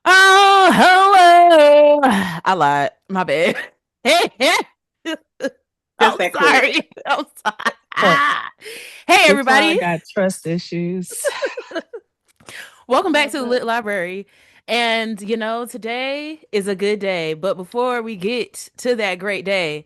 Oh, hello. I lied. My bad. Just I'm that quick. sorry. I'm Huh. sorry. Hey, That's why I everybody. got trust issues. Welcome back Love to the Lit it. Library. And, today is a good day. But before we get to that great day,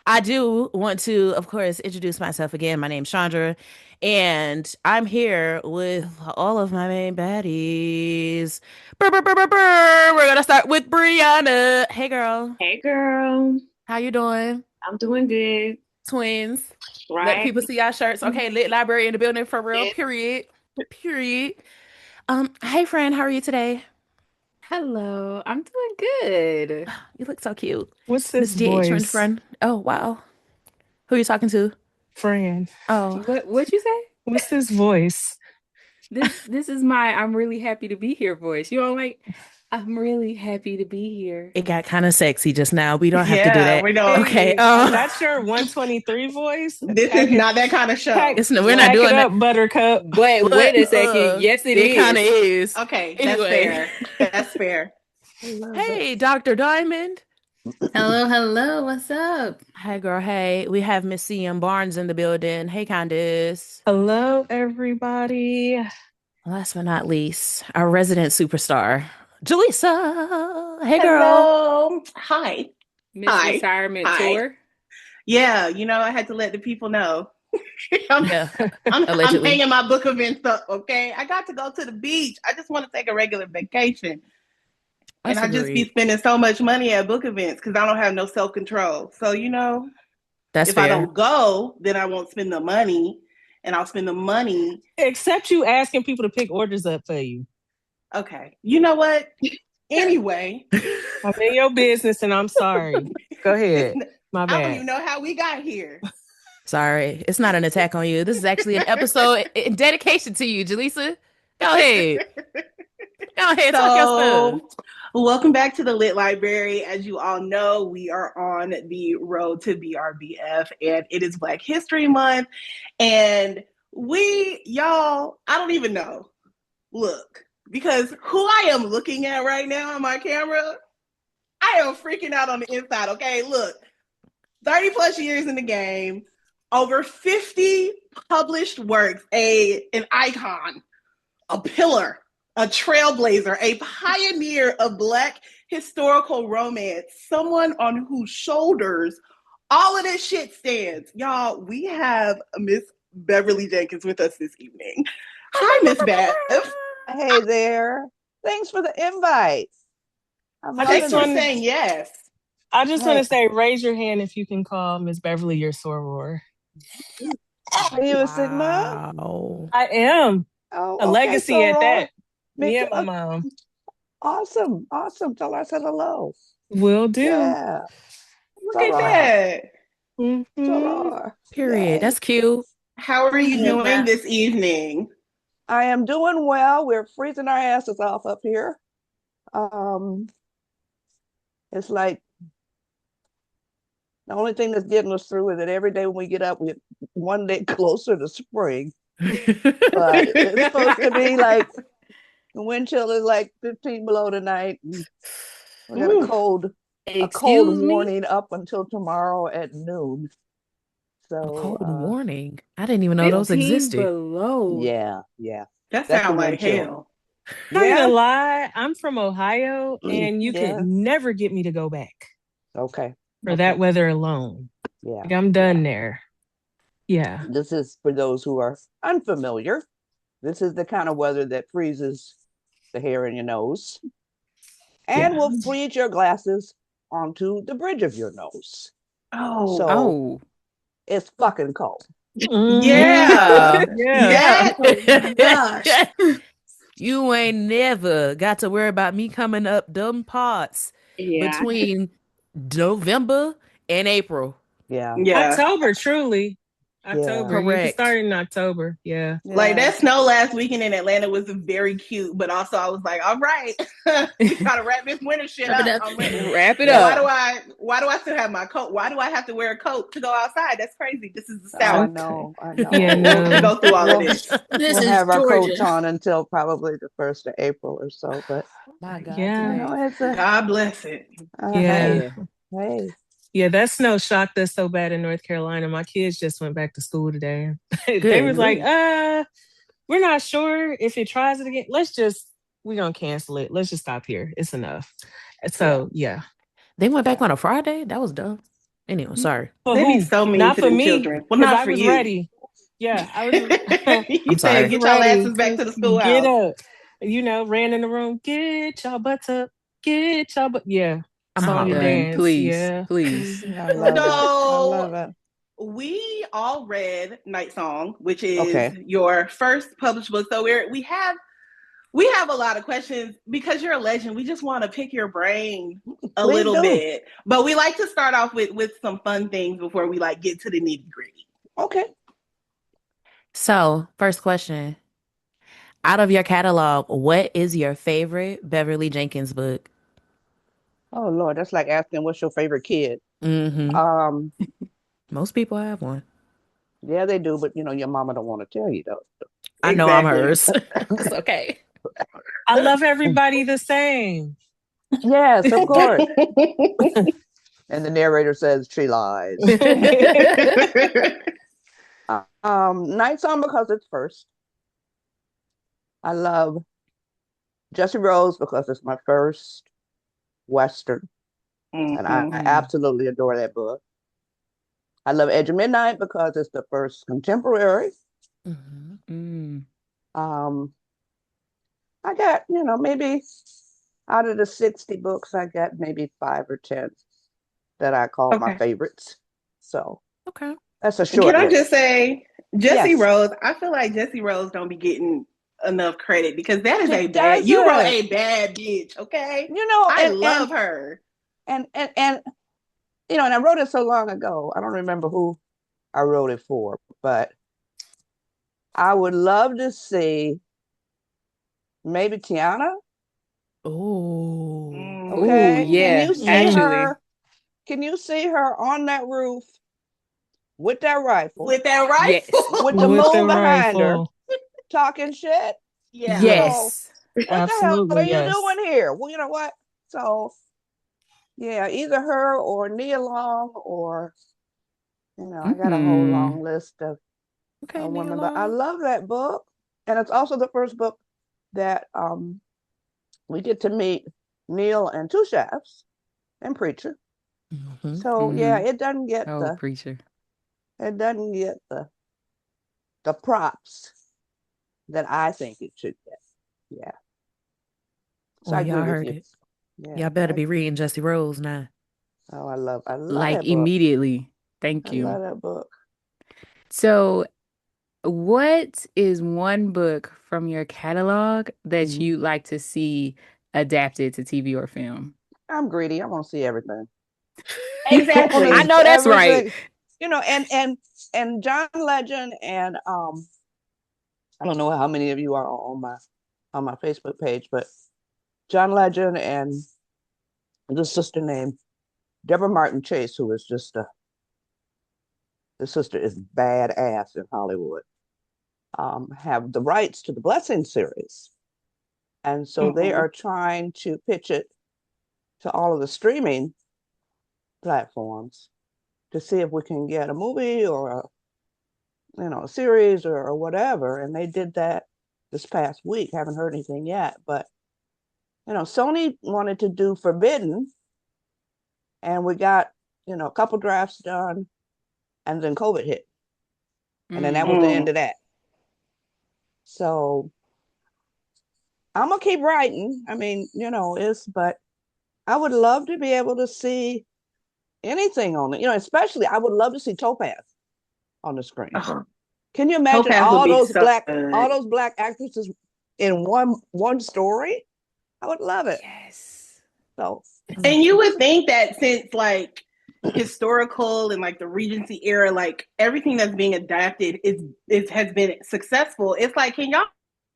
I do want to, of course, introduce myself again. My name's Shawndra, and I'm here with all of my main baddies. Brr, brr, brr, brr, brr. We're gonna start with Brianna. Hey, girl, Hey girl, how you doing? I'm doing good, Twins. Let right? people see our shirts. Okay, lit library in the building for real. Period. Period. Hey, friend, how are you today? Hello, I'm doing good. You look so cute, What's Miss this DH friend. voice, Friend. Oh wow, who are you talking to? friend? Oh, What you say? What's this voice? This is my I'm really happy to be here voice. You know, like I'm really happy to be here. it got kind of sexy just now. We don't have to do Yeah, that. we don't. Okay. Hey, that's your 123 voice? This is Pack it, not that kind of pack, show. We're not pack Like, it doing that. up, Buttercup. but wait But a second. Yes, it it kind of is. is. Okay, that's Anyway, fair. That's fair. I love it. hey, Dr. Diamond. Hello, hello. What's up? Hey, girl. Hey, we have Miss CM Barnes in the building. Hey, Candice. Hello, everybody. Last but not least, our resident superstar, Jaleesa. Hey, girl. Hello. Hi. Miss Hi. Retirement Hi. Tour. Yeah, I had to let the people know. I'm, Yeah, I'm allegedly. hanging my book events up, okay? I got to go to the beach. I just want to take a regular vacation. And That's I just be agreed. spending so much money at book events because I don't have no self control. So, That's if I fair. don't go, then I won't spend the money. And I'll spend the money. Except you asking people to pick orders up for you. Okay. You know what? Anyway, I'm in your business and I'm sorry. Go it's, ahead. My I don't bad. even know how we got here. Sorry, it's not an attack on you. This is actually an episode in dedication to you, Jaleesa. Go ahead. Go ahead, talk your stuff. So, welcome back to the Lit Library. As you all know, we are on the road to BRBF, and it is Black History Month. And y'all, I don't even know. Look, because who I am looking at right now on my camera, I am freaking out on the inside. Okay, look, 30 plus years in the game, over 50 published works, an icon, a pillar, a trailblazer, a pioneer of Black historical romance, someone on whose shoulders all of this shit stands. Y'all, we have Miss Beverly Jenkins with us this evening. Hi, Miss Bev. Hey there. Thanks for the invite. I'm I Thanks just loving for it. want saying yes. I just want Hey, to say, raise your hand if you can call Miss Beverly your soror. are you a Sigma? Wow. I am a Oh, okay, legacy at Soror. that. Me Me too. and my mom Awesome. Awesome. Tell her I said hello. will do. Yeah. Look at Soror. that. Hmm. Soror. Period. Yay. That's cute. How are I you love doing that. this evening? I am doing well. We're freezing our asses off up here. Um, it's like the only thing that's getting us through is that every day when we get up, we're one day closer to spring. But it's supposed to be like the wind chill is like 15 below tonight. We got Ooh, a cold Excuse me? warning up until tomorrow at noon. A So cold warning. I didn't even know those 15 existed. below. yeah. that That's the sounds like wind chill. hell. Not gonna Yeah, lie, I'm from Ohio, and you could yeah. never get me to go back Okay. for that Okay. weather alone. Yeah. Like I'm Yeah. done there. Yeah. This is for those who are unfamiliar. This is the kind of weather that freezes the hair in your nose and Yeah. will freeze your glasses onto the bridge of your nose. Oh, So Oh, it's fucking cold. Hmm. yeah. yeah. Yeah. Yeah. Oh my gosh. You ain't never got to worry about me coming up them parts Yeah. between November and April. Yeah. Yeah. October, truly. Yeah. October. You can Correct. start in October. Yeah. Like Yeah. that snow last weekend in Atlanta was very cute, but also I was like, all right, we gotta wrap this winter shit Wrap it up. up. I'm ready. Wrap it Yeah. Why up. do I still have my coat? Why do I have to wear a coat to go outside? That's crazy. This is the Oh, I South. know. I Yeah, know. We no. go through all of We'll this. This we'll is have our coats Georgia. on until probably the 1st of April or so. But My God, Yeah. it's a God bless it. Yeah. hey, Yeah. hey. Yeah, that snow shocked us so bad in North Carolina. My kids just went back to school today. They good was like, grief. we're not sure if it tries it again. We're gonna cancel it. Let's just stop here. It's enough. Yeah. So yeah. They went back Yeah. on a Friday? That was dumb. Anyway, sorry. For They be who? so mean Not to for them me, children. Well, because not I for was you. ready. Yeah, I was You I'm said was sorry. get y'all ready asses back to to the get schoolhouse. up. Ran in the room, get y'all butts up, get y'all butt. Yeah. I'm I'm Song and hollering. done. dance. Please. Yeah. Please. I love it. I So love it. we all read Night Song, which is Okay. your first published book. So we have a lot of questions because you're a legend. We just want to pick your brain a Please little do. bit, but we like to start off with some fun things before we like get to the nitty gritty. Okay. So, first question. Out of your catalog, what is your favorite Beverly Jenkins book? Oh Lord, that's like asking what's your favorite kid. Mm-hmm. Um, Most people have one. yeah, they do, but your mama don't want to tell you though. I know I'm Exactly. hers. It's okay. I love everybody the same. Yes, of course. And the narrator says she lies. Night Song because it's first. I love Jesse Rose because it's my first Western, and I Mhm. absolutely adore that book. I love Edge of Midnight because it's the first contemporary. Mhm. Mm. Um, I got, maybe out of the 60 books, I got maybe 5 or 10 that I call my Okay. favorites. So Okay. that's a Can short I list. just say, Jesse Yes, Rose? I feel like Jesse Rose don't be getting enough credit because that is she a bad. You wrote doesn't. a bad bitch. Okay, You know, I and love and her. and and and and I wrote it so long ago. I don't remember who I wrote it for, but I would love to see maybe Tiana. Oh. Oh, Okay, can Mm. yeah, you see Mm. actually. her? Can you see her on that roof with that rifle, With that Yes. with the rifle. With the moon behind her, rifle. talking shit? Yeah. Yes. What the hell are Absolutely, you yes. doing here? Well, you know what? So yeah, either her or Nia Long, or I got a whole Mm. long list of Okay, Nia women, but I Long. love that book, and it's also the first book that we get to meet Neil and two chefs and Preacher. Mm-hmm. So yeah, Mm-hmm. it doesn't get Oh, the preacher. it doesn't get the props that I think it should get. Yeah. So Well, I agree y'all with heard you. it. Yeah. Y'all better be reading Jesse Rose now. I love Like that book. immediately. Thank I you. love that book. So, what is one book from your catalog that Mhm. you like to see adapted to TV or film? I'm greedy. I want to see everything. I want to I Exactly. know see that's right. everything. And John Legend and I don't know how many of you are on my Facebook page, but John Legend and the sister named Deborah Martin Chase, who is just the sister is badass in Hollywood, have the rights to the Blessing series. And so they Mhm. are trying to pitch it to all of the streaming platforms to see if we can get a movie or a series or whatever. And they did that this past week. Haven't heard anything yet, but Sony wanted to do Forbidden, and we got a couple drafts done, and then COVID hit, and then that was the Mm. end Mm. of that. So I'm gonna keep writing. I mean, but I would love to be able to see anything on it. Especially I would love to see Topaz on the screen. Oh, Can you imagine Topaz would be so all good. those black actresses in one story? I would love it. Yes. So And you would think that since like historical and like the Regency era, like everything that's being adapted has been successful. It's like, can y'all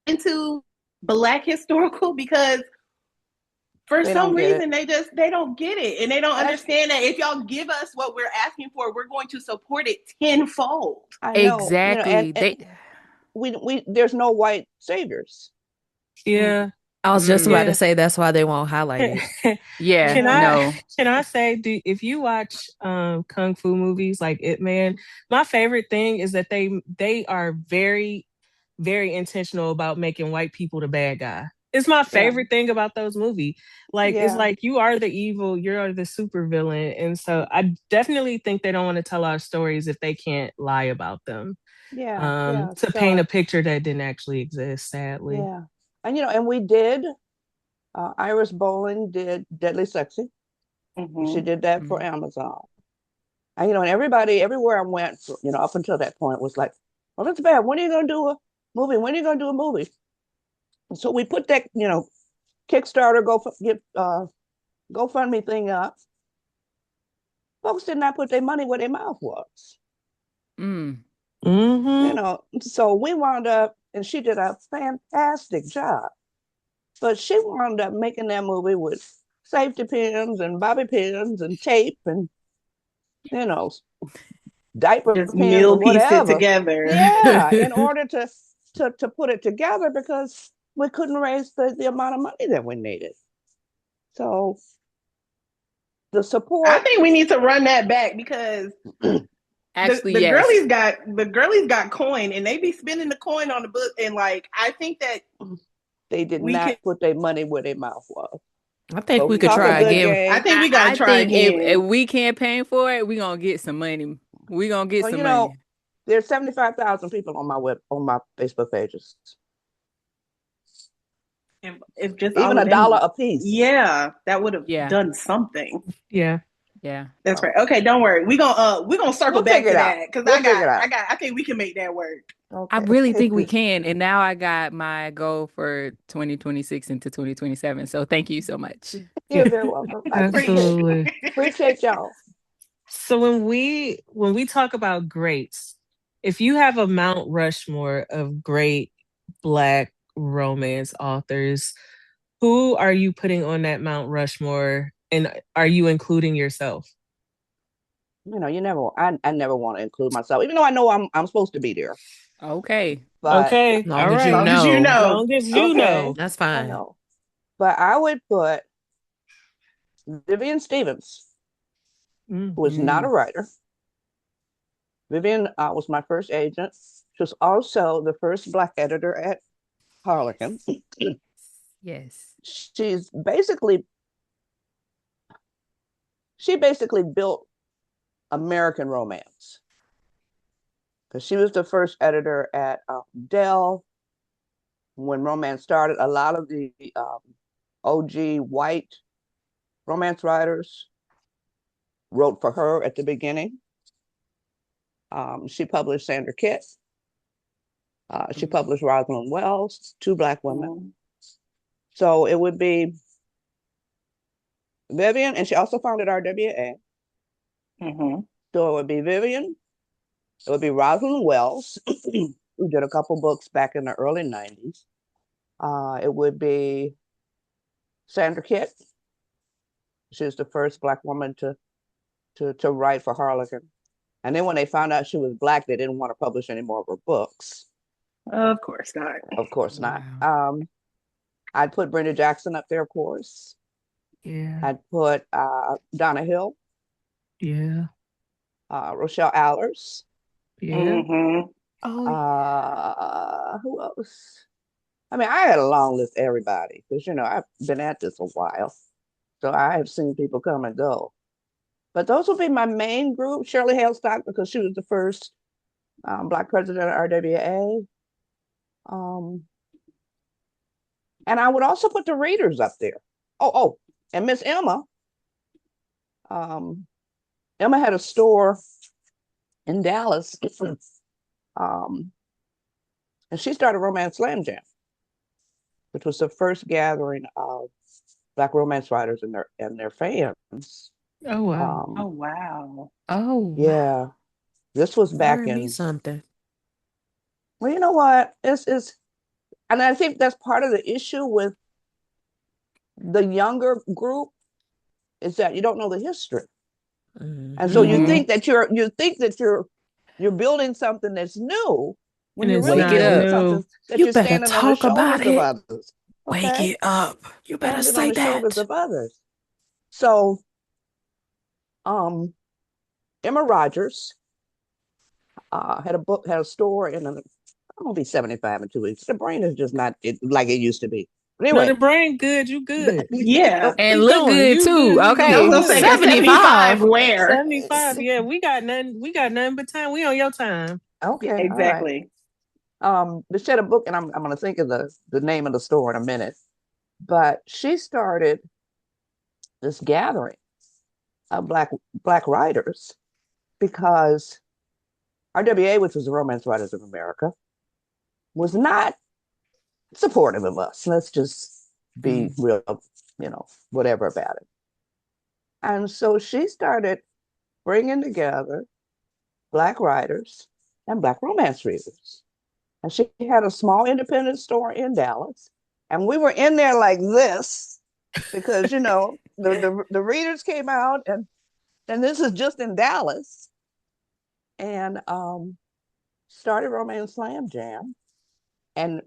into Black historical? Because for They some don't get it. reason they don't get it, and they don't That's, understand that if y'all give us what we're asking for, we're going to support it tenfold. I know, Exactly. and They we there's no white saviors. Yeah. I was just about to Yeah. say that's why they won't highlight it. yeah, Can Yeah. I no. can I say if you watch kung fu movies like Ip Man, my favorite thing is that they are very very intentional about making white people the bad guy. It's my Yeah, favorite thing about those movies. Like it's yeah, like you are the evil, you're the super villain, and so I definitely think they don't want to tell our stories if they can't lie about them. yeah. To paint a So picture that didn't actually exist, sadly. yeah, and and we did. Iris Bowling did Deadly Sexy. She Mm-hmm. did that for Mhm. Amazon. And and everybody, everywhere I went, up until that point was like, well, it's bad. When are you gonna do a movie? When are you gonna do a movie? And so we put that, Kickstarter GoFundMe thing up. Folks did not put their money where their mouth was. Mm. Mm-hmm. So we wound up, and she did a fantastic job. But she wound up making that movie with safety pins and bobby pins and tape and, you know, diaper Just pins meal and pieced it whatever. together. Yeah, in order to put it together because we couldn't raise the amount of money that we needed. So the I support, think we need to run that back because the Actually, the yes. girlies got coin, and they be spending the coin on the book, and like I think that they did we can. not put their money where their mouth was. I think we Folks could talk a try good again. I game. think we got to I try think if again. we campaign for it, we gonna get some money. We gonna get Well, some money. there's 75,000 people on my Facebook pages. If just Even all of $1 them, a piece. yeah, that would have Yeah, done something. Yeah. yeah. That's right. Okay, don't worry. We gonna circle We'll back figure to it out. that because We'll figure it out. I think we can make that work. I Okay. really think we can. And now I got my goal for 2026 into 2027. So thank you so much. You're very welcome. I appreciate it. Absolutely. Appreciate y'all. So when we talk about greats, if you have a Mount Rushmore of great Black romance authors, who are you putting on that Mount Rushmore, and are you including yourself? I never want to include myself, even though I know I'm supposed to be there. Okay. But Okay, all Long as you right. Long as you know, know. Long as you okay, know. that's I fine. know. But I would put Vivian Stevens, Mm. who is not a Mm, writer. Vivian was my first agent. She was also the first Black editor at Harlequin. yes. Yes. She's basically she basically built American romance because she was the first editor at Dell when romance started. A lot of the OG white romance writers wrote for her at the beginning. She published Sandra Kitt. She Mm, published Rosalind Wells, two Black women. Mm-hmm. So it would be Vivian, and she also founded RWA. Mm-hmm. So it would be Vivian, it would be Rosalind Wells, who did a couple books back in the early 90s. It would be Sandra Kitt. She was the first Black woman to write for Harlequin. And then when they found out she was Black, they didn't want to publish any more of her books. Of course not. Of course not. wow. I'd put Brenda Jackson up there, of course. Yeah. I'd put Donna Hill, Yeah. Rochelle Allers. Yeah. Mm-hmm. Oh, Who else? I mean, I had a long list of everybody because I've been at this a while, so I have seen people come and go. But those would be my main group. Shirley Hailstock because she was the first Black president of RWA. Um, and I would also put the readers up there. Oh, and Miss Emma. Um, Emma had a store in Dallas, um, and she started Romance Slam Jam, which was the first gathering of Black romance writers and their fans. Oh wow. Oh wow. Oh, wow. Yeah, this was back Learn me in. something. Well, you know what? It's and I think that's part of the issue with the younger group is that you don't know the history. And so you Mm-hmm. Mm-hmm. think that you're building something that's new when And you're it's really Wake it not building up. something new. that You you're better standing on the talk about shoulders of it. others. Wake Okay? it up. You better Standing on say the shoulders that. of others. So Emma Rogers had a store I'm gonna be 75 in 2 weeks. The brain is just not like it used to be. But No, anyway, the brain good. You good. Yeah. And Keep look going. good You too. good. I You was Okay. gonna say, good. 75 75. where? 75. Yeah, we got nothing. We got nothing but time. We on your time. Yeah, okay, all right. exactly. They had a book, and I'm gonna think of the name of the store in a minute. But she started this gathering of black writers because RWA, which was the Romance Writers of America, was not supportive of us. Let's just be real, whatever about it. And so she started bringing together black writers and black romance readers. And she had a small independent store in Dallas. And we were in there like this because, the readers came out and this is just in Dallas. And started Romance Slam Jam. And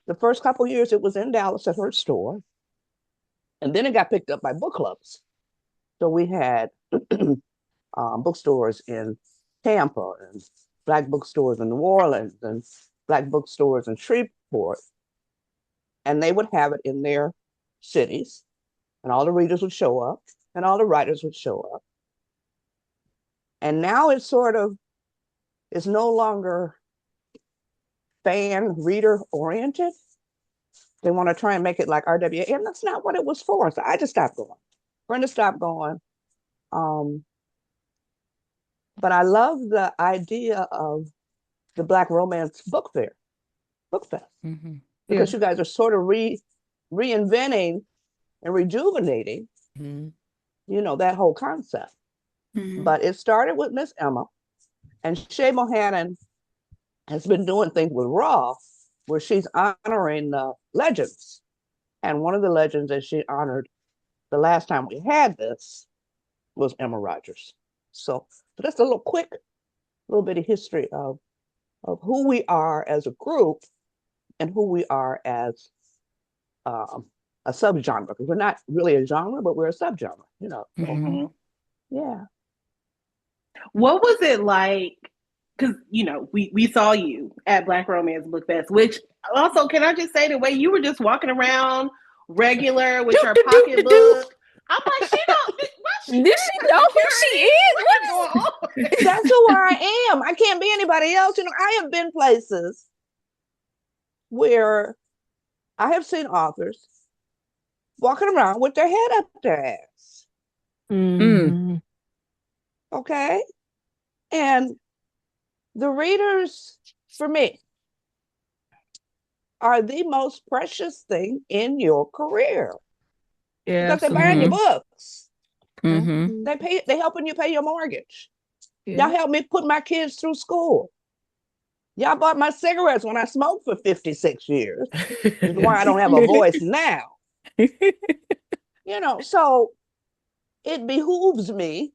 the first couple of years it was in Dallas at her store. And then it got picked up by book clubs. So we had bookstores in Tampa and black bookstores in New Orleans and black bookstores in Shreveport. And they would have it in their cities. And all the readers would show up and all the writers would show up. And now it's no longer fan reader oriented. They want to try and make it like RWA, and that's not what it was for. So I just stopped going. Brenda stopped going. Um, but I love the idea of the Black Romance Book Fest, Mm-hmm. Yeah. because you guys are sort of reinventing and rejuvenating, Mhm. that whole concept. Mhm. But it started with Miss Emma, and Shay Mohannon has been doing things with Raw, where she's honoring legends. And one of the legends that she honored the last time we had this was Emma Rogers. So that's a little bit of history of who we are as a group and who we are as um, a subgenre. Because we're not really a genre, but we're a subgenre. So Mm-hmm. Hmm. yeah. What was it like? Because we saw you at Black Romance Book Fest, which also, can I just say, the way you were just walking around regular with Doop your de doop de doo. pocketbook, I'm like, she don't. Why she Did she paying for know who she security? is? What is going on? That's who I am. I can't be anybody else. I have been places where I have seen authors walking around with their head up their ass. Mm. Hmm. Okay. And the readers, for me, are the most precious thing in your career Yeah, because they're buying your Mm-hmm. absolutely. books. Mm-hmm. Absolutely. They helping you pay your mortgage. Y'all Yeah. help me put my kids through school. Y'all bought my cigarettes when I smoked for 56 years. This is why I don't have a voice now. So it behooves me,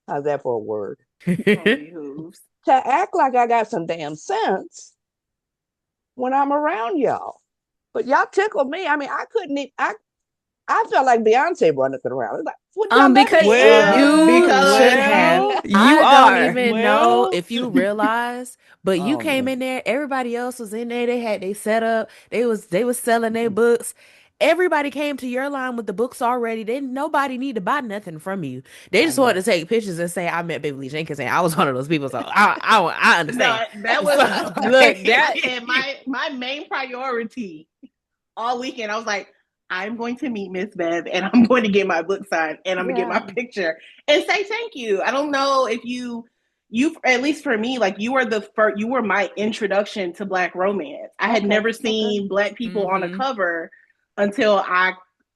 how's that for a word, Oh, behooves. to act like I got some damn sense when I'm around y'all. But y'all tickle me. I mean, I couldn't even, I felt like Beyonce running around. It's like, would y'all let Because me in? Well, you Because Should have. well, you I don't are. even know well. if you realize, but you Oh came man. in there, everybody else was in there. They had they set up. They was selling their books. Everybody came to your line with the books already. Didn't nobody need to buy nothing from you. They I just wanted to know. take pictures and say I met Beverly Jenkins, and I was one of those people. So I no, understand. that was So Look, I that said my main priority all weekend. I was like, I'm going to meet Miss Bev and I'm going to get my book signed and I'm gonna get my Yeah. picture and say thank you. I don't know if you at least for me, like you were the first, you were my introduction to Black romance. I had Okay. never Okay. seen Black people on a mm-hmm. cover until I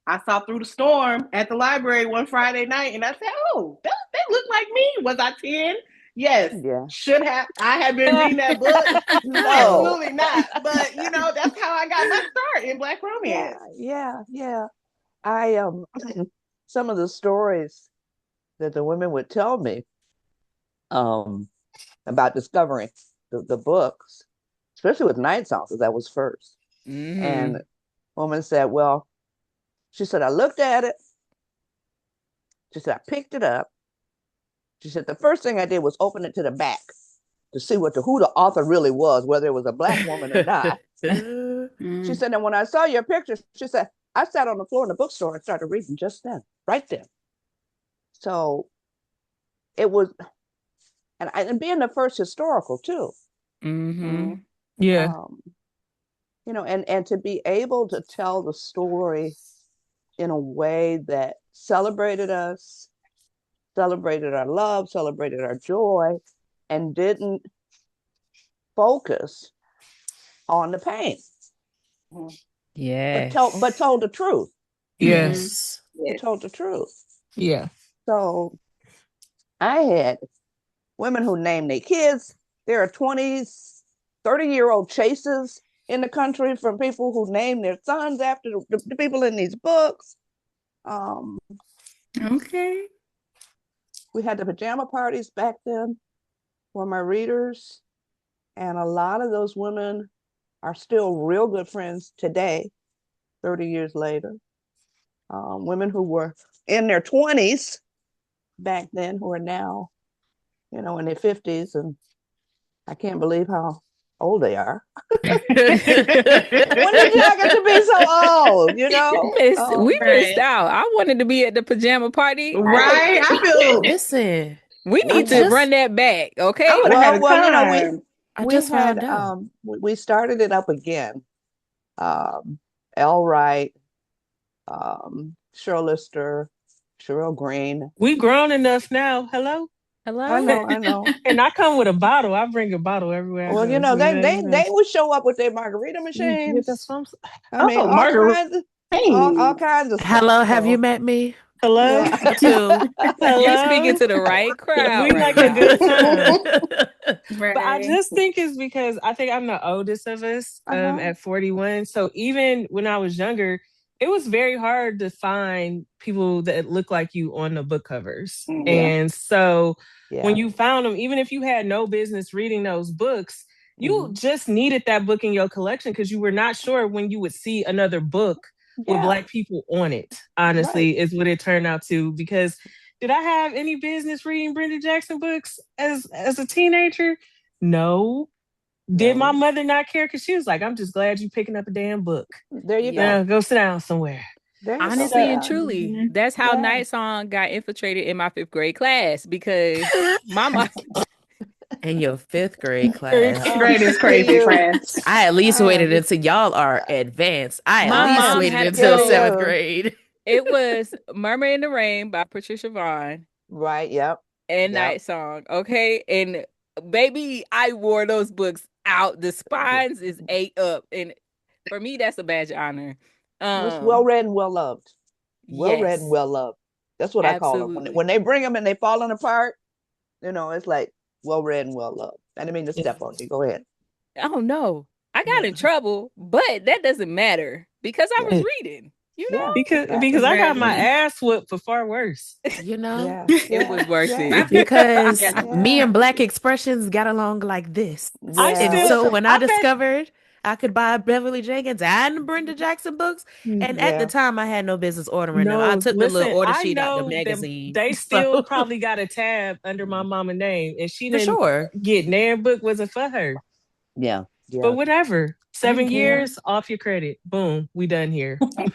I saw Through the Storm at the library one Friday night, and I said, "Oh, that looked like me." Was I 10? Yes. Yeah. Should have I have been reading that book? No. Absolutely not. But that's how I got my start in Black Yeah, romance. yeah. I some of the stories that the women would tell me um about discovering the books, especially with Night Song, because that was first. And woman said, well, she said, I looked at it. She said, I picked it up. She said, the first thing I did was open it to the back to see who the author really was, whether it was a Black woman or not. She said, and when I saw your picture, she said, I sat on the floor in the bookstore and started reading just then, right then. So it was, and being the first historical too. Yeah. And to be able to tell the story in a way that celebrated us, celebrated our love, celebrated our joy, and didn't focus on the pain. Yeah. But told the truth. Yes. It told the truth. Yeah. So I had women who named their kids. There are 20s, 30-year-old chases in the country from people who named their sons after the people in these books. Okay. We had the pajama parties back then for my readers. And a lot of those women are still real good friends today, 30 years later. Women who were in their 20s back then who are now, in their 50s. And I can't believe how old they are. When did y'all get to be so old? We missed out. I wanted to be at the pajama party. Right? I feel Listen, We need to run that back, okay? I would have had a Well, time. we just had found out. we started it up again. L. Wright, Cheryl Lister, Cheryl Green. We grown enough now. Hello? Hello? I know. And I come with a bottle. I bring a bottle everywhere I Well, go. So, they would show up with their margarita yeah, that's machines. what I'm I mean, Oh, all Margaret. kinds of all kinds of stuff. Hello, have you met me? Hello? Yeah. Me too. You're Hello? speaking to the right crowd We right like a now. good time. Right. But I just think it's because I think I'm the oldest of us at 41. So even when I was younger, it was very hard to find people that look like you on the book covers. And so when you found them, even if you had no business reading those books, you just needed that book in your collection because you were not sure when you would see another book with Black people on it, honestly, is what it turned out to. Because did I have any business reading Brenda Jackson books as a teenager? No. Did my mother not care? Because she was like, I'm just glad you picking up a damn book. There you Now go. go sit down somewhere. Honestly and truly, that's how Night Song got infiltrated in my 5th grade class because my mom. In your 5th grade class. 5th grade is crazy, friends. I at least waited until y'all are advanced. I My at least mom waited had until so- 7th grade. It was Murmur in the Rain by Patricia Vaughn. Right, yep. And Night Song, okay? And baby, I wore those books out. The spines is ate up. And for me, that's a badge of honor. It's well read and well loved. Well read and well loved. That's what I call them. When they bring them and they falling apart, it's like well read and well loved. I didn't mean to step on you. Go ahead. Oh no. I got in trouble, but that doesn't matter because I was reading. Because I got my ass whooped for far worse. It was worth it. Because me and Black expressions got along like this. And so when I discovered I could buy Beverly Jenkins and Brenda Jackson books, and at the time I had no business ordering them. I took the little order sheet out the magazine. They still probably got a tab under my mama name, and she didn't sure get their book wasn't for her. Yeah. But whatever. 7 years off your credit. Boom. We done here. Right.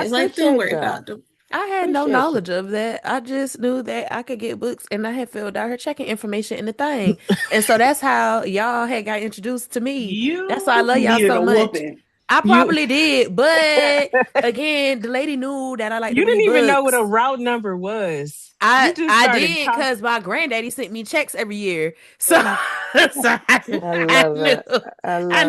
It's like, don't worry about them. I had no knowledge of that. I just knew that I could get books, and I had filled out her checking information in the thing. And so that's how y'all had got introduced to me. That's why I love y'all so much. Whooping. I probably did, but again, the lady knew that I like to read books. You didn't even know what a route number was. I did because my granddaddy sent me checks every year, so I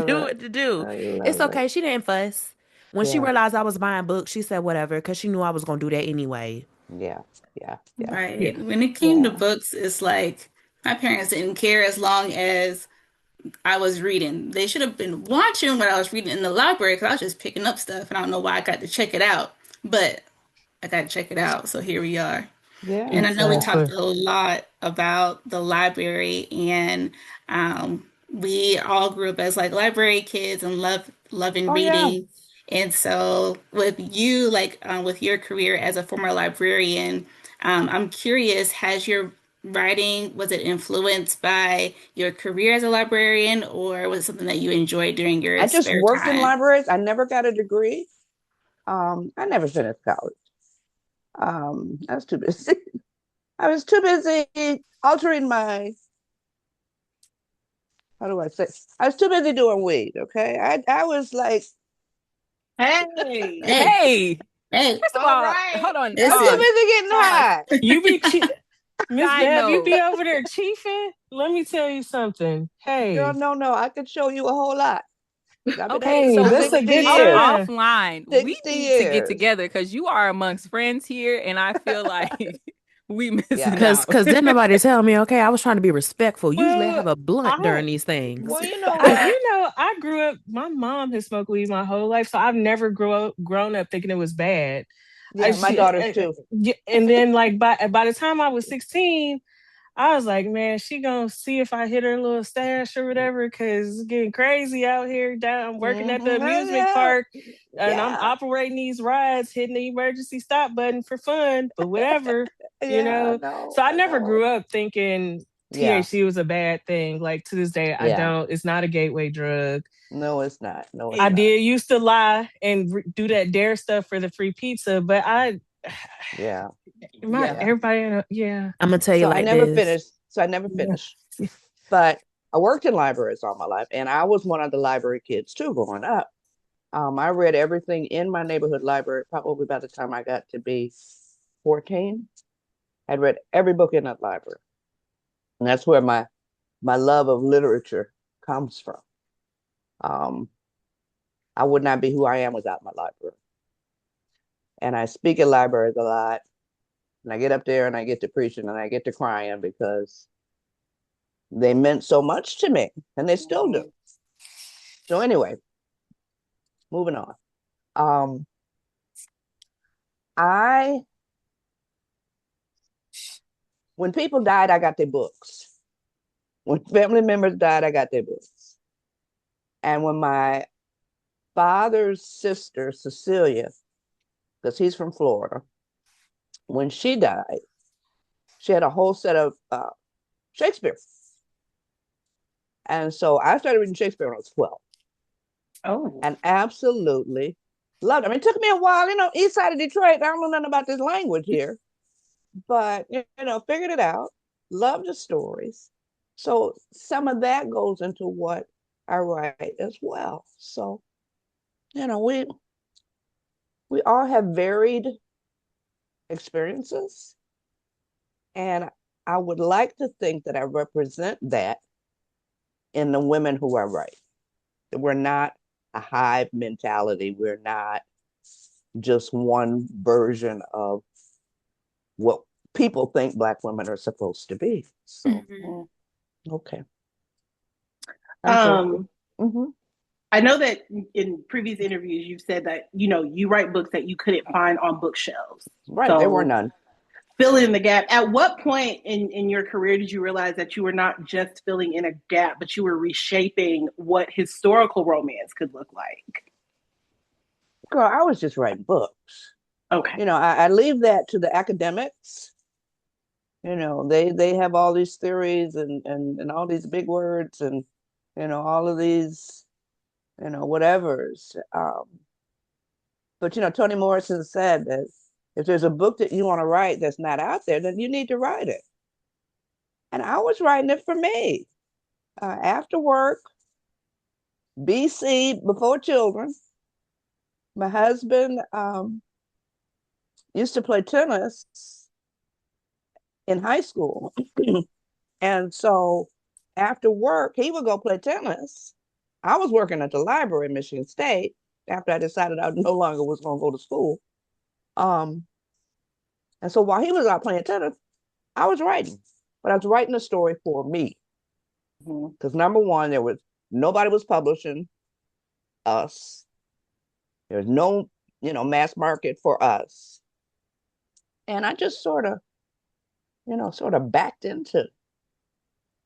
knew what to do. It's okay. She didn't fuss, When she realized I was buying books, she said whatever because she knew I was gonna do that anyway. Yeah, yeah, yeah. Right. Yeah. When it came to books, it's like my parents didn't care as long as I was reading. They should have been watching what I was reading in the library because I was just picking up stuff and I don't know why I got to check it out. But I got to check it out. So here we are. Yeah, And I know we yeah. talked Exactly. a lot about the library, and we all grew up as like library kids and loving Oh yeah. reading. And so, with you, like with your career as a former librarian, I'm curious: has your writing was it influenced by your career as a librarian, or was it something that you enjoyed during your I just spare worked in time? libraries. I never got a degree. I never finished college. I was too busy. I was too busy altering my, how do I say? I was too busy doing weed. Okay, I was like, Hey, Hey, Hey, hey, first of all all, right. hold on, I was too listen. busy getting pause. high. You be Miss Side Bev, you note. be over there chiefing. Let me tell you something. Girl, Hey, no, I could show you a whole lot. I've been at Okay, this hey, for so that's a 60 good years. sign. offline, we 60 need to get years. together because you are amongst friends here, and I feel like we Yeah. missing Cause, out. cause then nobody tell me, okay, I was trying to be respectful. Usually I Well, have a blunt I during these things. Well, I grew up. My mom has smoked weed my whole life, so I've never grown up thinking it was bad. yeah, my daughters too. And then like by the time I was 16, I was like, man, she gonna see if I hit her little stash or whatever, cause it's getting crazy out here. Down, I'm working at the amusement Yeah, park, and I'm yeah, operating these rides, hitting the emergency stop button for fun, but whatever, you yeah. know. So I I never know. grew up thinking Yeah, THC was a bad thing. Like to this day, I yeah. don't. It's not a gateway drug. No, it's not. No, it's I not. did used to lie and do that dare stuff for the free pizza, but Yeah, my yeah. everybody, yeah, I'm gonna tell you So I like never this. finished. So I never yeah. finished. But I worked in libraries all my life, and I was one of the library kids too growing up. I read everything in my neighborhood library probably by the time I got to be 14. I'd read every book in that library. And that's where my love of literature comes from. Um, I would not be who I am without my library. And I speak at libraries a lot. And I get up there and I get to preaching and I get to crying because they meant so much to me and they still do. So anyway, moving on. Um, I when people died, I got their books. When family members died, I got their books. And when my father's sister, Cecilia, because he's from Florida, when she died, she had a whole set of Shakespeare. And so I started reading Shakespeare when I was 12 Oh, and absolutely loved it. I mean, it took me a while, east side of Detroit. I don't know nothing about this language here, but, figured it out, loved the stories. So some of that goes into what I write as well. So, you know, we we all have varied experiences. And I would like to think that I represent that in the women who I write. That we're not a hive mentality. We're not just one version of what people think Black women are supposed to be. So, Mhm. okay. I'm grateful. um, Mm-hmm. I know that in previous interviews you've said that you write books that you couldn't find on bookshelves. Right. There were So none. fill in the gap. At what point in your career did you realize that you were not just filling in a gap, but you were reshaping what historical romance could look like? Girl, I was just writing books. Okay. I leave that to the academics. They have all these theories and all these big words and all of these whatevers. But Toni Morrison said that if there's a book that you want to write that's not out there, then you need to write it. And I was writing it for me after work, BC, before children. My husband used to play tennis in high school. And so after work, he would go play tennis. I was working at the library in Michigan State. after I decided I no longer was going to go to school. Um, and so while he was out playing tennis, I was writing, but I was writing a story for me because number one, nobody was publishing us. There was no, mass market for us, and I just sort of backed into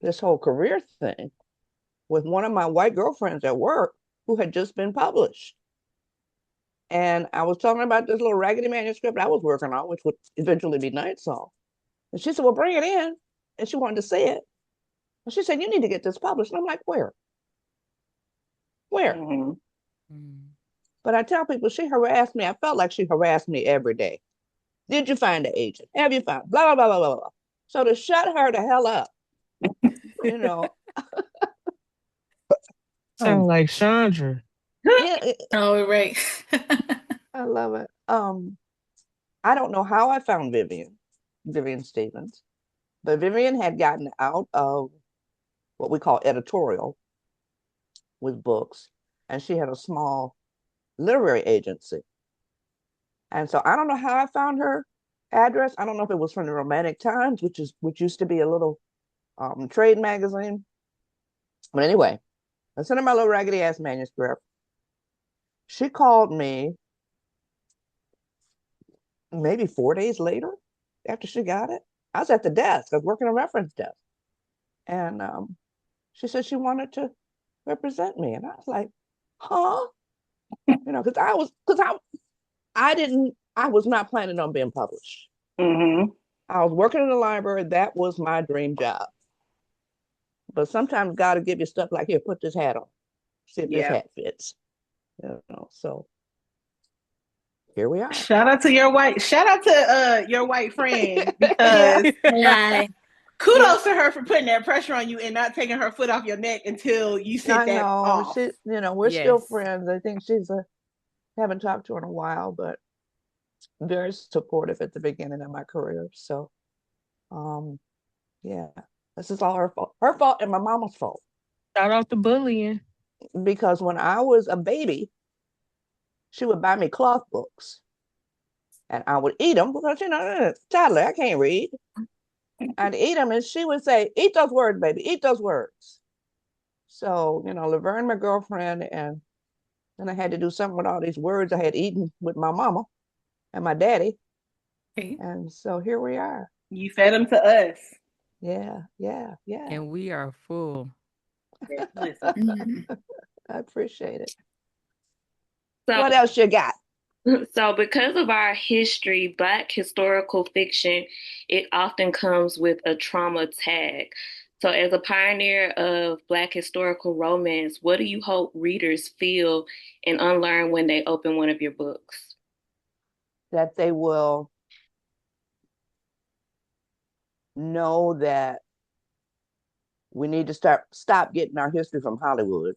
this whole career thing with one of my white girlfriends at work who had just been published. And I was talking about this little raggedy manuscript I was working on, which would eventually be Night Song. And she said, well, bring it in. And she wanted to see it. And she said, you need to get this published. And I'm like, where? Where? Mm-hmm. But I tell people she harassed me. I felt like she harassed me every day. Did you find the agent? Have you found blah, blah, blah, blah, blah. So to shut her the hell up, you know. Sound like Shawndra. Yeah, Oh, right. I love it. I don't know how I found Vivian Stevens, but Vivian had gotten out of what we call editorial with books, and she had a small literary agency. And so I don't know how I found her address. I don't know if it was from the Romantic Times, which used to be a little trade magazine. But anyway, I sent her my little raggedy ass manuscript. She called me maybe 4 days later after she got it. I was at the desk. I was working a reference desk. And she said she wanted to represent me. And I was like, huh? I was not planning on being published. Mm-hmm. I was working in the library. That was my dream job. But sometimes God will give you stuff like, here, put this hat on. See if this hat fits. So here we are. Shout out to your white friend because kudos to her for putting that pressure on you and not taking her foot off your neck until you sit that off. We're still friends. I think haven't talked to her in a while, but very supportive at the beginning of my career. So, yeah, this is all her fault. Her fault and my mama's fault. Shout out to bullying. Because when I was a baby, she would buy me cloth books. And I would eat them because, toddler, I can't read. I'd eat them and she would say, eat those words, baby, eat those words. So, Laverne, my girlfriend, and then I had to do something with all these words I had eaten with my mama and my daddy. And so here we are. You fed them to us. Yeah. And we are full. I appreciate it. So, what else you got? So, because of our history, Black historical fiction, it often comes with a trauma tag. So, as a pioneer of Black historical romance, what do you hope readers feel and unlearn when they open one of your books? That they will know that we need to stop getting our history from Hollywood.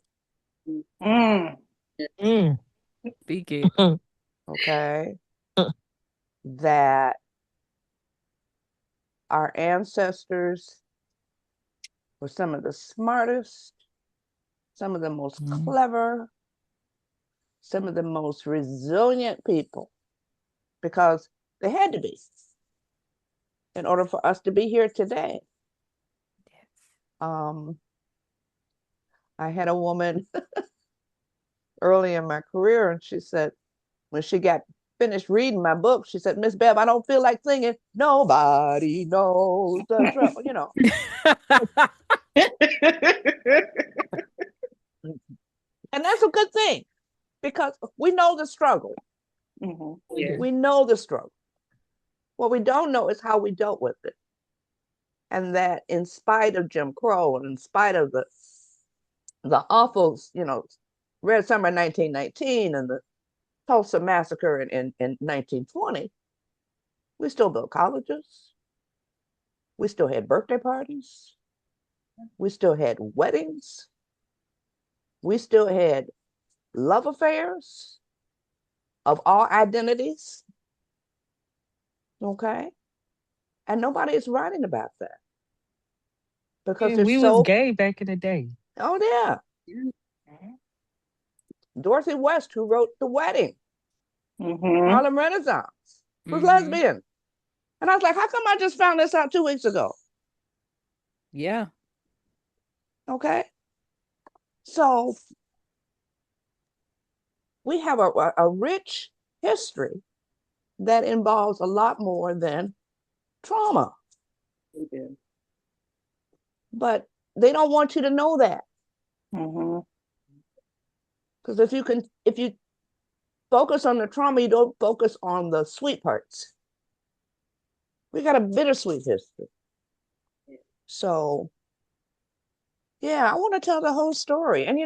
Speak it. Okay. That our ancestors were some of the smartest, some of the most clever, some of the most resilient people, because they had to be in order for us to be here today. I had a woman early in my career, and she said, when she got finished reading my book, she said, Miss Bev, I don't feel like singing. Nobody knows the trouble, And that's a good thing because we know the struggle. Yeah. We know the struggle. What we don't know is how we dealt with it. And that in spite of Jim Crow and in spite of the awful, Red Summer 1919 and the Tulsa Massacre in 1920, we still built colleges. We still had birthday parties. We still had weddings. We still had love affairs of all identities. Okay? And nobody is writing about that. Because we was gay back in the day. Oh, yeah. Dorothy West, who wrote The Wedding, Harlem Renaissance, was Mm-hmm. lesbian. And I was like, how come I just found this out 2 weeks ago? Yeah. Okay. So we have a rich history that involves a lot more than trauma. But they don't want you to know that. Because if you focus on the trauma, you don't focus on the sweet parts. We got a bittersweet history. So, yeah, I want to tell the whole story. And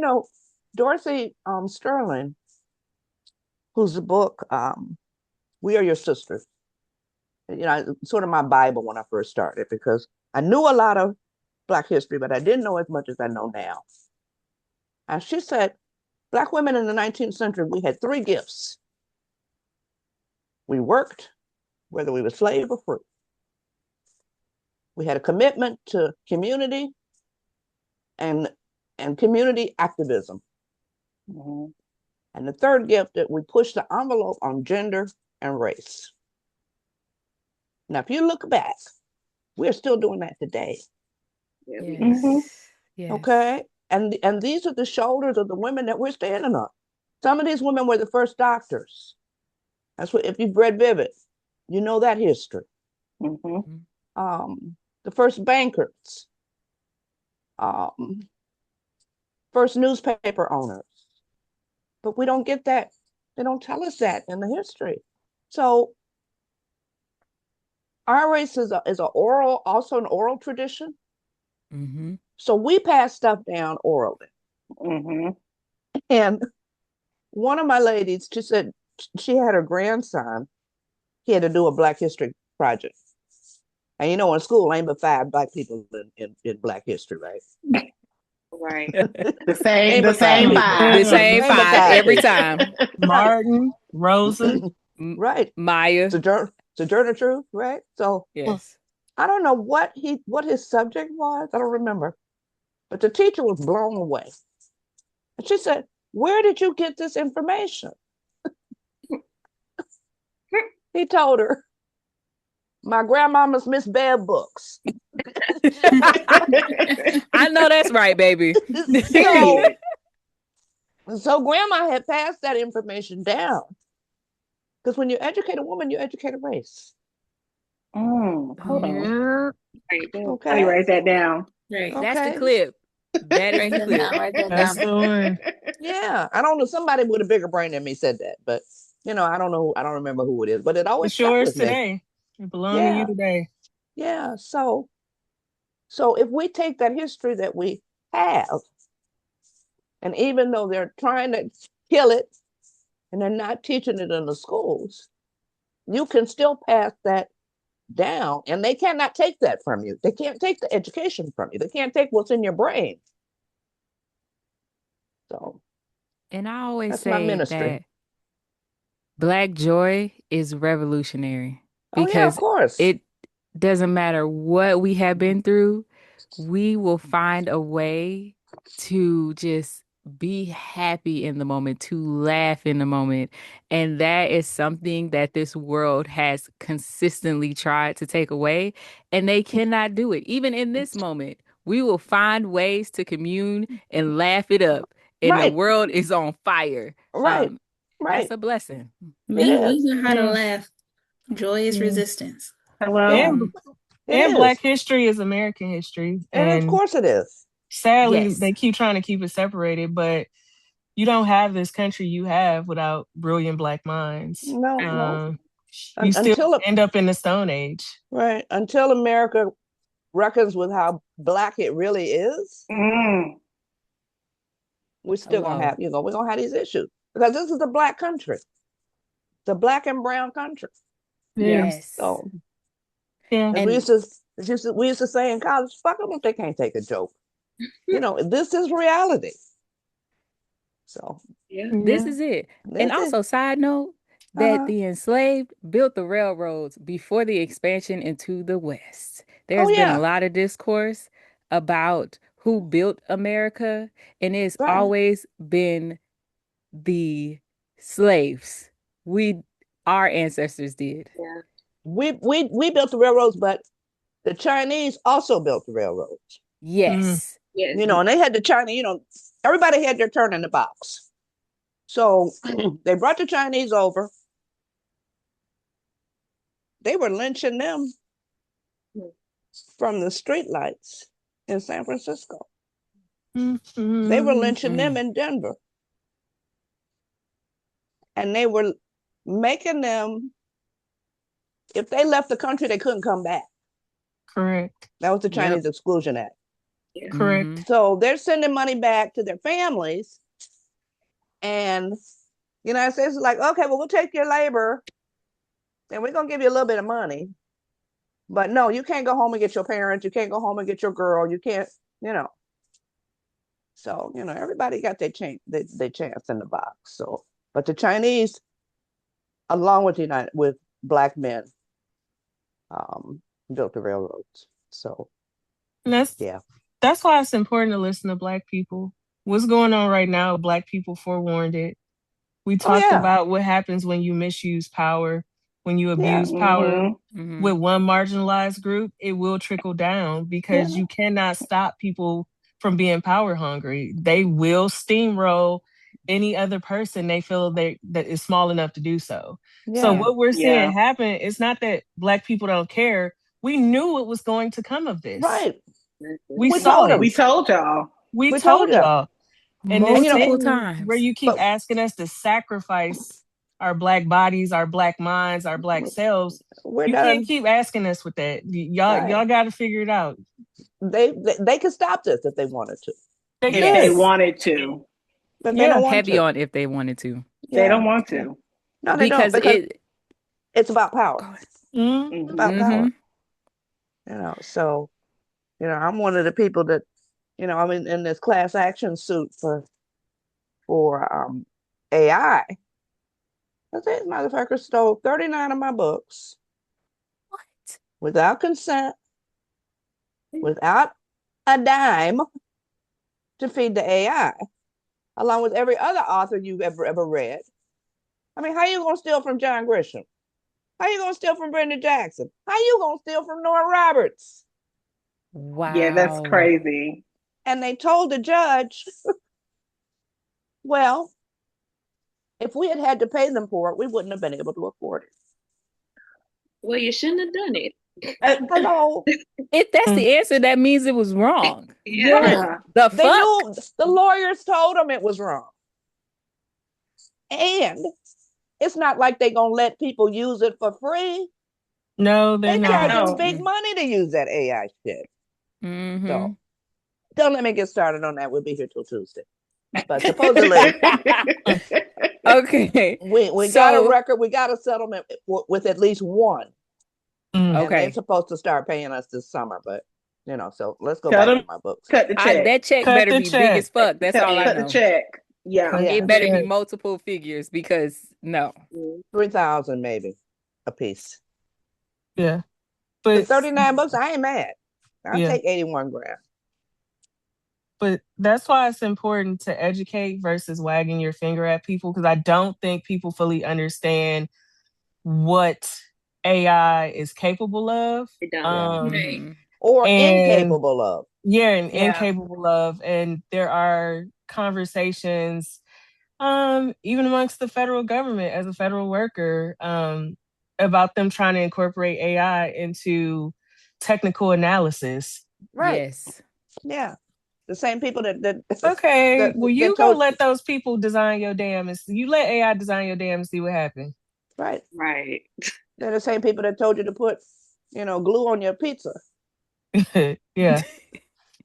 Dorothy Sterling, whose book "We Are Your Sisters," sort of my Bible when I first started because I knew a lot of Black history, but I didn't know as much as I know now. And she said, Black women in the 19th century, we had 3 gifts. We worked, whether we were slave or free. We had a commitment to community and community activism. And the third gift that we pushed the envelope on gender and race. Now, if you look back, we're still doing that today. Yes. Yes. Okay. And these are the shoulders of the women that we're standing on. Some of these women were the first doctors. That's what, if you've read Vivid, you know that history. The first bankers, first newspaper owners. But we don't get that. They don't tell us that in the history. So our race is also an oral tradition. So we pass stuff down orally. And one of my ladies, she said she had her grandson. He had to do a Black History project. And in school, ain't but 5 Black people in Black history, right? Right. The same The same The five. same 5 every time. Martin, Rosa, right? Maya. Sojourner Truth, right? So Yes. I don't know what his subject was. I don't remember, but the teacher was blown away, and she said, "Where did you get this information?" He told her, "My grandmama's Miss Bev books." I know that's right, baby. So grandma had passed that information down. Because when you educate a woman, you educate a race. Hold on. Okay. Let me write that down. Right. Okay. That's the clip. That is the clip. That's the one. Yeah. I don't know. Somebody with a bigger brain than me said that, but I don't know. I don't remember who it is, but it always It's stuck yours with me. today. It belongs to you today. Yeah. So if we take that history that we have, and even though they're trying to kill it and they're not teaching it in the schools, you can still pass that down, and they cannot take that from you. They can't take the education from you. They can't take what's in your brain. So, and I always that's my say ministry. that Black joy is revolutionary Oh yeah, of because course. it doesn't matter what we have been through, we will find a way to just be happy in the moment, to laugh in the moment. And that is something that this world has consistently tried to take away, and they cannot do it. Even in this moment, we will find ways to commune and laugh it up, and the Right. world is on fire. Right. That's a blessing. It We is. know how to laugh. Joy is resistance. Hello. And It and is. Black history is American history. And of And course it is. sadly, Yes. they keep trying to keep it separated, but you don't have this country you have without brilliant Black minds. No. You still Until end up in the Stone Age. right. Until America reckons with how Black it really is, we're still gonna have, we're gonna have these issues. Because this is a Black country. It's a Black and brown country. Yes. So yeah. we used to say in college, fuck them if they can't take a joke. This is reality. So This is it. And also, side note, that the enslaved built the railroads before the expansion into the West. There's been a lot of discourse about who built America, and it's always been the slaves. We, our ancestors did. Yeah. We built the railroads, but the Chinese also built the railroads. Mm, Yes. Yes. And they had the Chinese, everybody had their turn in the box. So they brought the Chinese over. They were lynching them from the streetlights in San Francisco. They were lynching them in Denver. And they were making them, if they left the country, they couldn't come back. correct. That was the Yep. Chinese Exclusion Act. Yeah. Correct. So they're sending money back to their families. And the United States is like, okay, well, we'll take your labor and we're going to give you a little bit of money. But no, you can't go home and get your parents. You can't go home and get your girl. You can't, you know. So, everybody got their chance in the box. So, but the Chinese, along with black men, built the railroads. So, And yeah. that's why it's important to listen to Black people. What's going on right now, Black people forewarned it. We Oh, talked yeah. about what happens when you misuse power, when you Yeah. abuse power Mm-hmm. with one marginalized group, it will trickle down because Yeah. you cannot stop people from being power hungry. They will steamroll any other person they feel that is small enough to do so. So Yeah. what we're Yeah. seeing happen, it's not that Black people don't care. We knew it was going to come of this. Right. We We saw told it. them. We told y'all. We We told told you. y'all. And this And Multiple thing where times. you keep but asking us to sacrifice our Black bodies, our Black minds, our Black selves, we're you can't done. keep asking us with that. Y'all, Right. y'all got to figure it out. They could stop this if they wanted to, They If they could. Yes. wanted to. but they Yeah. don't want Heavy to. on if they wanted to. They Yeah. don't want Yeah. to. No, they don't Because because it. it's about power. Go ahead. Mm, It's about Mm-hmm. Mm-hmm. power. So I'm one of the people that I'm in this class action suit for AI. I said, motherfucker stole 39 of my books What? without consent, without a dime to feed the AI, along with every other author you've ever read. I mean, how you gonna steal from John Grisham? How you gonna steal from Brenda Jackson? How you gonna steal from Nora Roberts? Yeah, that's Wow. crazy. And they told the judge, well, if we had had to pay them for it, we wouldn't have been able to afford it. Well, you shouldn't have done it. Hello? If that's mm, the answer, that means it was wrong. Yeah. Right. Yeah. The They fuck? knew, the lawyers told them it was wrong. And it's not like they're going to let people use it for free. no, they're They charge not. them No. big money to use that AI shit. Mm-hmm. So don't let me get started on that. We'll be here till Tuesday. But supposedly, Mm, Okay. we got a So, record. We got a settlement with at least one. mm. And they're okay. supposed to start paying us this summer. But, so let's go Tell back them to my books. cut the check. That check Cut better the be big as check. fuck. That's all I Cut the know. check. Yeah. Cut Yeah, It the better be check. multiple figures because no. 3,000 maybe a piece. Yeah. For But 39 bucks, I ain't mad. I'll yeah. take 81 grand. But that's why it's important to educate versus wagging your finger at people because I don't think people fully understand what AI is capable of. It don't. Yeah. Right. Mm-hmm. Or And incapable of. yeah, and Yeah. incapable of. And there are conversations, even amongst the federal government as a federal worker, about them trying to incorporate AI into technical analysis. Right. Yes. Yeah. The same people Okay, well, that you go told let those people design your dam and you let AI design your dam and see what happens. right. Right. They're the same people that told you to put, glue on your pizza. Yeah.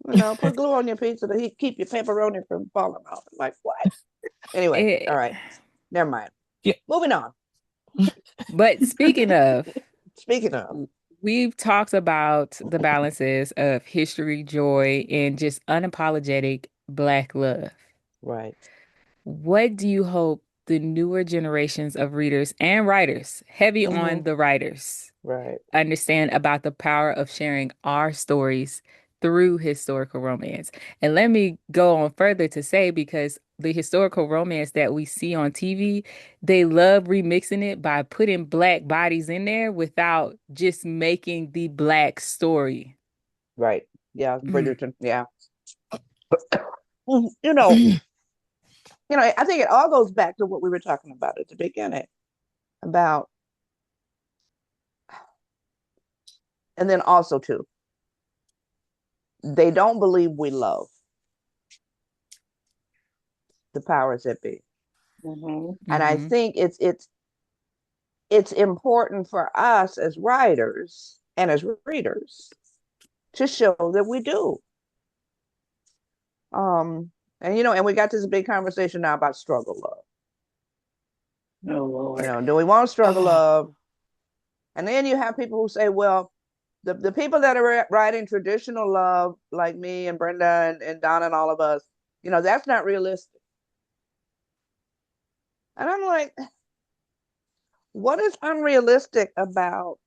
Put glue on your pizza to keep your pepperoni from falling off. Like what? Anyway, Eh, all right. Never mind. Yeah. Moving on. but speaking of, Speaking of, we've talked about the balances of history, joy, and just unapologetic Black love. right. What do you hope the newer generations of readers and writers, heavy on Mm-hmm. the writers, Right. understand about the power of sharing our stories through historical romance. And let me go on further to say, because the historical romance that we see on TV, they love remixing it by putting black bodies in there without just making the black story. Right. Yeah, Mm. Bridgerton. Yeah. Well, I think it all goes back to what we were talking about at the beginning about, and then also too, they don't believe we love the powers that be. Mm-hmm. And I think it's important for us as writers and as readers to show that we do. And we got this big conversation now about struggle love. Oh Lord. Do we want struggle Oh. love? And then you have people who say, well, the people that are writing traditional love, like me and Brenda and Donna and all of us, that's not realistic. And I'm like, what is unrealistic about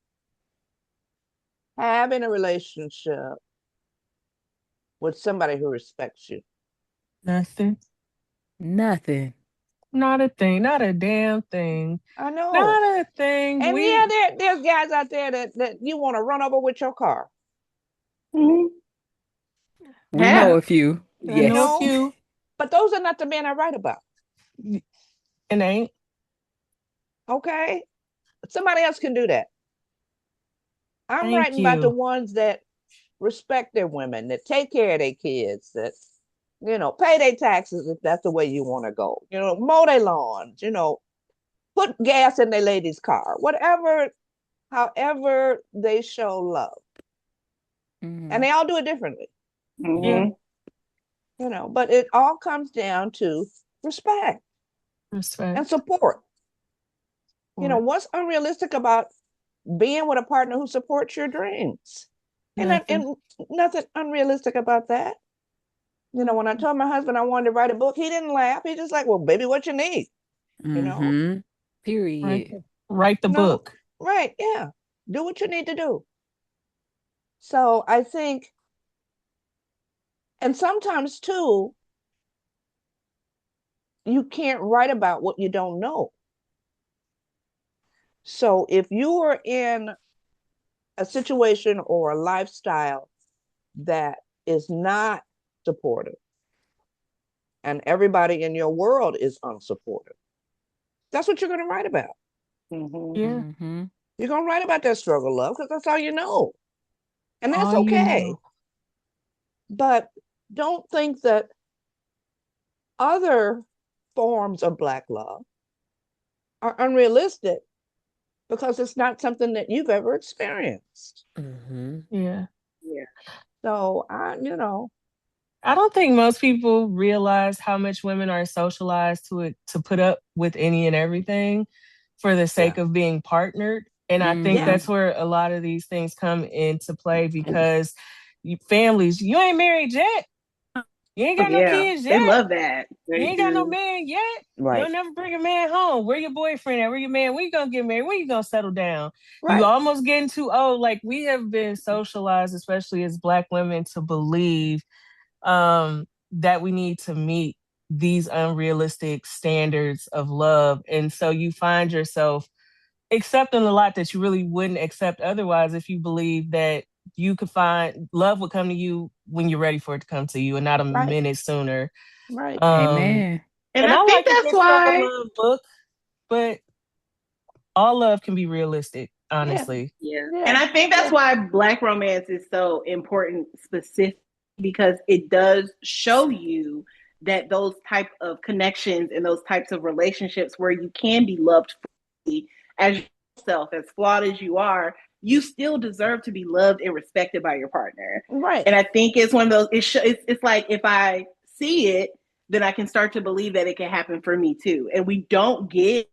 having a relationship with somebody who respects you? Nothing. Nothing. Not a thing. Not a damn thing. I know. Not a thing. And yeah, there's guys out there that you want to run over with your car. Mm-hmm. We Yeah. know a few. I know a Yes. few. But those are not the men I write about. And ain't. Okay? Somebody else can do that. I'm Thank writing about the you. ones that respect their women, that take care of their kids, that pay their taxes if that's the way you want to go. Mow their lawns, put gas in their lady's car, whatever, however they show love. Mm-hmm. And they all do it differently. Mm-hmm. But it all comes down to respect and support. What's unrealistic about being with a partner who supports your dreams? And nothing unrealistic about that. When I told my husband I wanted to write a book, he didn't laugh. He just like, well, baby, what you need? Mm-hmm. Period. Write the book. Right. Yeah. Do what you need to do. So I think, and sometimes too, you can't write about what you don't know. So if you are in a situation or a lifestyle that is not supportive and everybody in your world is unsupportive, that's what you're going to write about. Mm-hmm. Yeah. Mm-hmm. You're going to write about that struggle, love, because that's all you know. And that's All you okay. know. But don't think that other forms of Black love are unrealistic because it's not something that you've ever experienced. Mm-hmm. Yeah. Yeah. So, I don't think most people realize how much women are socialized to put up with any and everything for the sake of being partnered. And I think Yeah. that's where a lot of these things come into play because families, you ain't married yet. You ain't got no kids They yet. love that. You They ain't got no do. man yet. right, You'll never bring a man home. Where your boyfriend at? Where your man? When you gonna get married? When you gonna settle down? right, You almost getting too old. Like we have been socialized, especially as Black women, to believe that we need to meet these unrealistic standards of love. And so you find yourself accepting a lot that you really wouldn't accept otherwise if you believe that you could find love would come to you when you're ready for it to come to you and not a right, minute sooner. right. Amen. And And I I think like a that's good struggle why. love book, but all love can be realistic, Yeah, honestly. Yeah. yeah, And I think that's yeah. why Black romance is so important, specific, because it does show you that those type of connections and those types of relationships where you can be loved fully as yourself, as flawed as you are, you still deserve to be loved and respected by your partner. Right. And I think it's one of those, it's like if I see it, then I can start to believe that it can happen for me too. And we don't get,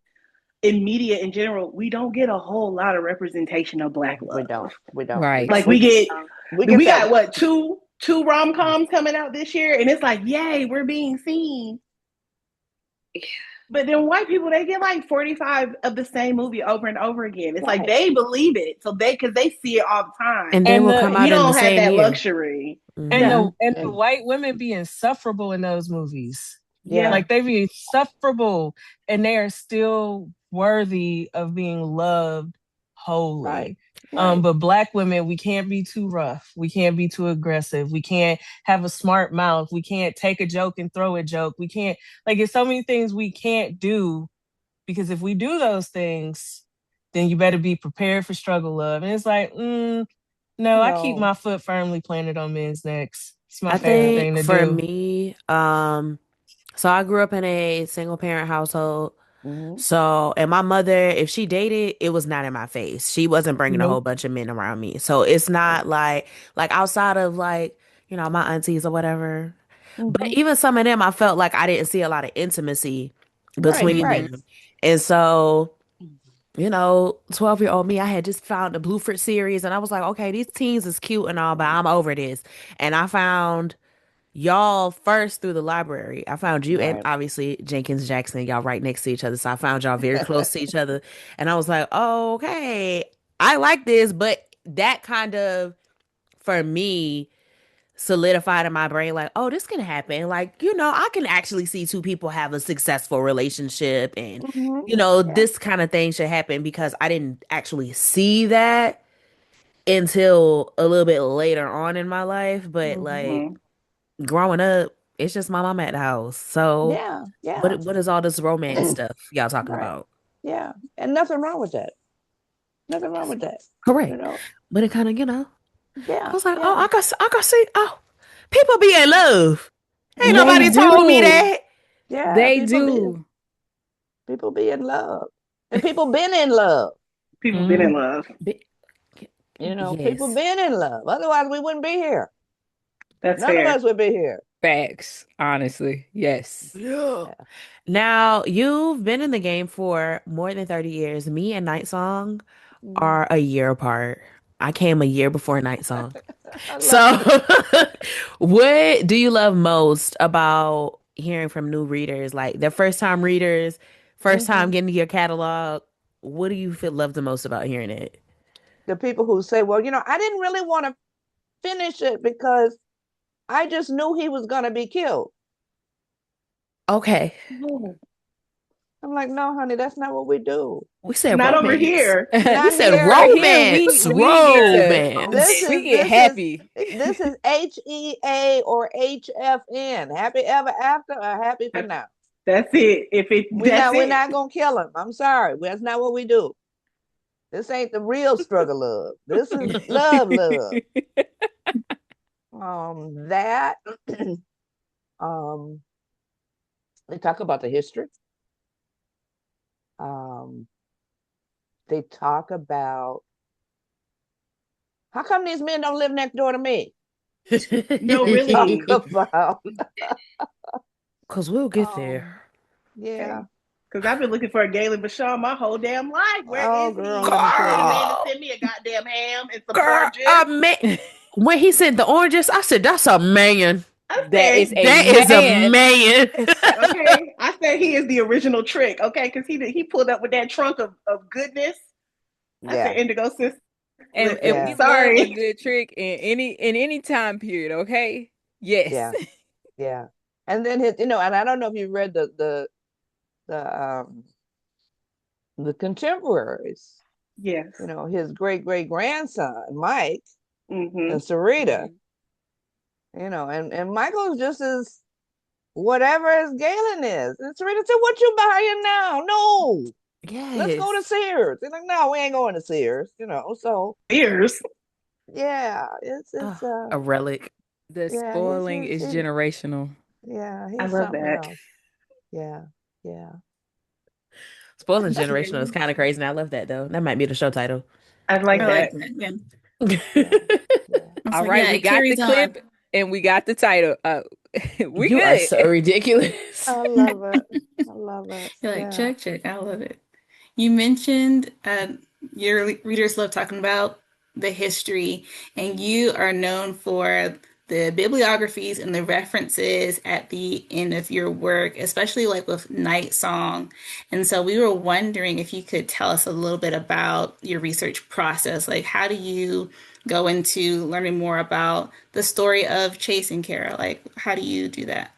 in media in general, we don't get a whole lot of representation of Black love. We don't. Right. Like We get got that. what, two rom-coms coming out this year, and it's like, yay, we're being seen. But then white people, they get like 45 of the same movie over and over again. It's like they believe it, so because they see it all the time, And they And will come the we out in the don't have same that year. luxury. And Yeah. Hmm. the white women be insufferable in those movies. Yeah. Yeah. Like they be insufferable and they are still worthy of being loved Right. wholly. Right. But black women, we can't be too rough. We can't be too aggressive. We can't have a smart mouth. We can't take a joke and throw a joke. We can't, like, it's so many things we can't do because if we do those things, then you better be prepared for struggle love. And it's like, no, I keep No. my foot firmly planted on men's necks. It's my I favorite Yeah. thing think to for do. me, so I grew up in a single parent household. Hmm. So, and my mother, if she dated, it was not in my face. She wasn't bringing a whole Nope. bunch of men around me. So it's not like outside of like, my aunties or whatever. But Hmm. even some of them, I felt like I didn't see a lot of intimacy Right. between Right. Hmm. them. And so, 12-year-old me, I had just found the Blueford series and I was like, okay, these teens is cute and all, but I'm over this. And I found y'all first through the library. I found you and Right. obviously Jenkins Jackson, y'all right next to each other. So I found y'all very close to each other. And I was like, oh, okay, I like this. But that kind of, for me, solidified in my brain, like, oh, this can happen. Like, I can actually see two people have a successful relationship and, Hmm. Yeah. this kind of thing should happen because I didn't actually see that until a little bit later on in my life. But Hmm. like, growing up, it's just my mama at the house. So Yeah. Yeah. what is all this romance stuff y'all talking Right. about? Yeah. And nothing wrong with that. Nothing wrong with that. You Correct. know. But it kind of, I Yeah. was like, oh, Yeah. I got see, oh, people be in love. Ain't They nobody Yeah. told me do. that. Yeah. They do. People be in love. And people been in love. People been in Mhm. love. Bi- People Yes. been in love. Otherwise we wouldn't be here. That's None of fair. us would be here. Facts. Honestly. Yes. Yeah. Yeah. Now, you've been in the game for more than 30 years. Me and Night Song Mhm. are a year apart. I came a year before Night Song. I love So, it. what do you love most about hearing from new readers, like their first time readers, first time Hmm. getting to your catalog? What do you feel love the most about hearing it? The people who say, well, I didn't really want to finish it because I just knew he was going to be killed. Okay, No. I'm like, no, honey, that's not what we do. we said Not over romance. here. We Not said here. Here romance, we get to This romance. we is get this is happy. this is HEA or HFN. Happy ever after or happy for now. That's it. That's We're it. not gonna kill him. I'm sorry. That's not what we do. This ain't the real struggle love. This is love love. That um they talk about the history. Um they talk about how come these men don't live next door to me? No, They talk really. about Cause we'll get there. um yeah. Okay. Because I've been looking for a Galen Bashaw my whole damn life. Where Oh is girl, let he? me tell Ain't a you. man to Girl, send me a goddamn ham and some girl, oranges. when he sent the oranges, I said, "That's a man. I That is said, a That is a man. man." okay. I said he is the original trick. Okay, because he pulled up with that trunk of goodness. I said, Yeah, Indigo sis, And listen, yeah, we love a sorry. good trick in any time period, okay? Yes. yeah, yeah. And then and I don't know if you read the the contemporaries. Yes. His great great grandson Mike and Mm-hmm. Sarita. Mhm. And Michael's just as whatever as Galen is. And Sarita said, "What you buying now? No, let's go to Yes. Sears." And like, no, we ain't going to Sears. So Ears. yeah, it's A relic. The yeah, spoiling is generational. yeah, I he's love something that. else. Yeah, yeah. Spoiling generational is kind of crazy. And I love that though. That might be the show title. I like I Yeah, like that. that. Yeah. yeah, yeah. It's All like, right, yeah, we it got the carries on. clip and we got the title. We You are good. so ridiculous. I love it. I love it. You're like, Yeah. check, check. I love it. You mentioned your readers love talking about the history, and you are known for the bibliographies and the references at the end of your work, especially like with Night Song. And so we were wondering if you could tell us a little bit about your research process. Like, how do you go into learning more about the story of Chase and Cara? Like, how do you do that?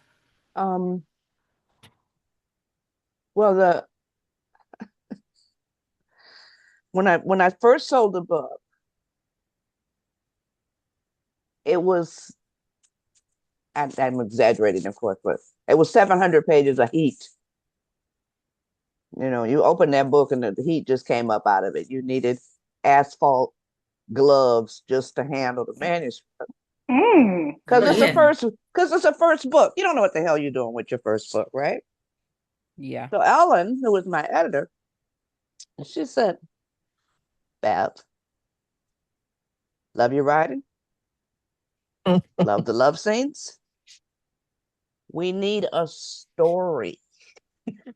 Um, well, the when I first sold the book, it was I'm exaggerating, of course, but it was 700 pages of heat. You know, you open that book and the heat just came up out of it. You needed asphalt gloves just to handle the manuscript. Because it's a Man. first book. You don't know what the hell you're doing with your first book, right? Yeah. So Ellen, who was my editor, she said, Bev, love your writing, love the love scenes. We need a story.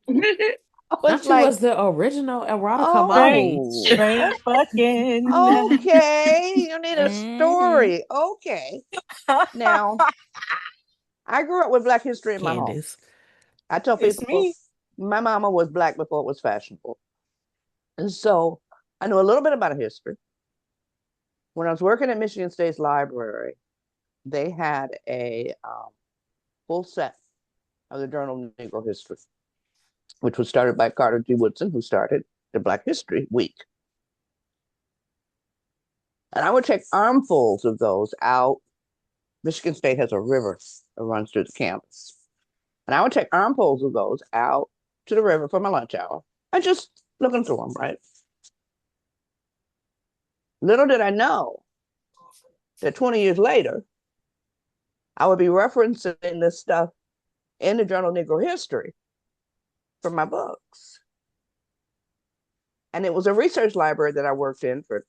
I was Not you like, was the original erotica Straight, mommy. oh, straight fucking. okay. You need a Hmm. story. Okay. Now, I grew up with Black history in my home. Candace. I tell It's people me. my mama was Black before it was fashionable. And so I knew a little bit about history. When I was working at Michigan State's library, they had a full set of the Journal of Negro History, which was started by Carter G. Woodson, who started the Black History Week. And I would take armfuls of those out. Michigan State has a river that runs through the campus. And I would take armfuls of those out to the river for my lunch hour and just looking through them, right? Little did I know that 20 years later, I would be referencing this stuff in the Journal of Negro History for my books. And it was a research library that I worked in for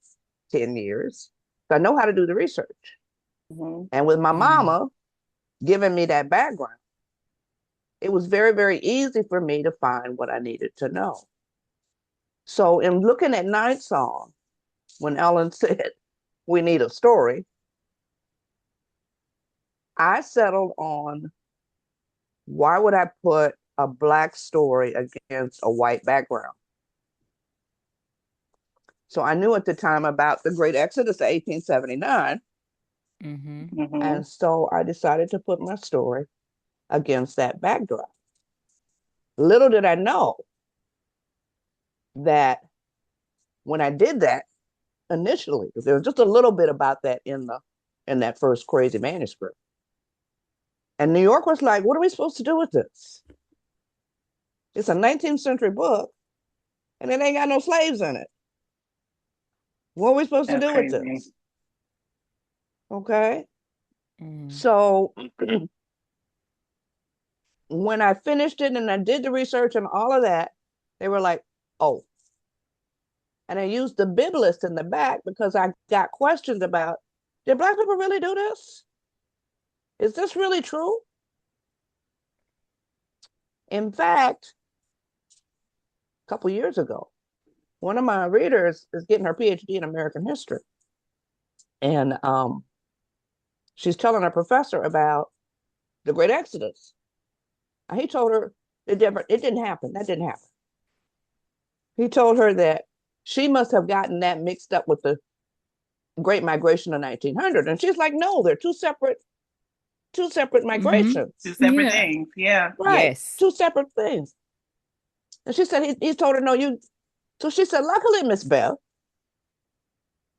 10 years. So I know how to do the research. Mm-hmm. And with my Mm. mama giving me that background, it was very, very easy for me to find what I needed to know. So in looking at Night Song, when Ellen said, we need a story, I settled on why would I put a Black story against a white background? So I knew at the time about the Great Exodus of 1879. Mm-hmm. Mm-hmm. And so I decided to put my story against that backdrop. Little did I know that when I did that initially, there was just a little bit about that in that first crazy manuscript. And New York was like, what are we supposed to do with this? It's a 19th century book and it ain't got no slaves in it. What are we supposed to That's do with crazy. this? Okay. Mm. So when I finished it and I did the research and all of that, they were like, oh. And I used the bib list in the back because I got questions about, did Black people really do this? Is this really true? In fact, a couple years ago, one of my readers is getting her PhD in American history. And she's telling her professor about the Great Exodus. And he told her it didn't happen. That didn't happen. He told her that she must have gotten that mixed up with the Great Migration of 1900. And she's like, no, they're two separate Mm-hmm. Two migrations. separate Yeah. things. Yeah. Right. Yes. Two separate things. And she said, he told her, no, you. So she said, luckily, Miss Bell,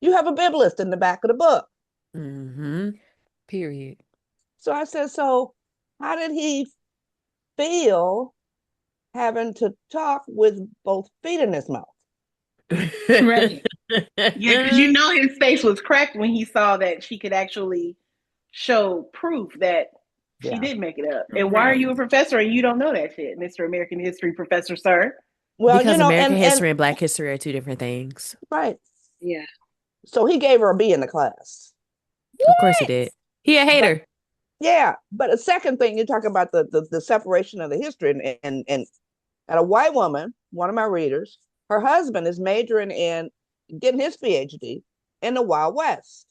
you have a bib list in the back of the book. Mm-hmm. Period. So I said, so how did he feel having to talk with both feet in his mouth? Right. Yeah, because you know his face was cracked when he saw that she could actually show proof that she Yeah. did make it up. And why are Right. you a professor and you don't know that shit, Mr. American History Professor, sir? Well, Because American and history and Black history are two different things. right. Yeah. So he gave her a B in the class. Of course he did. He a But hater. yeah, but a second thing, you talk about the separation of the history and a white woman, one of my readers, her husband is majoring in getting his PhD in the Wild West.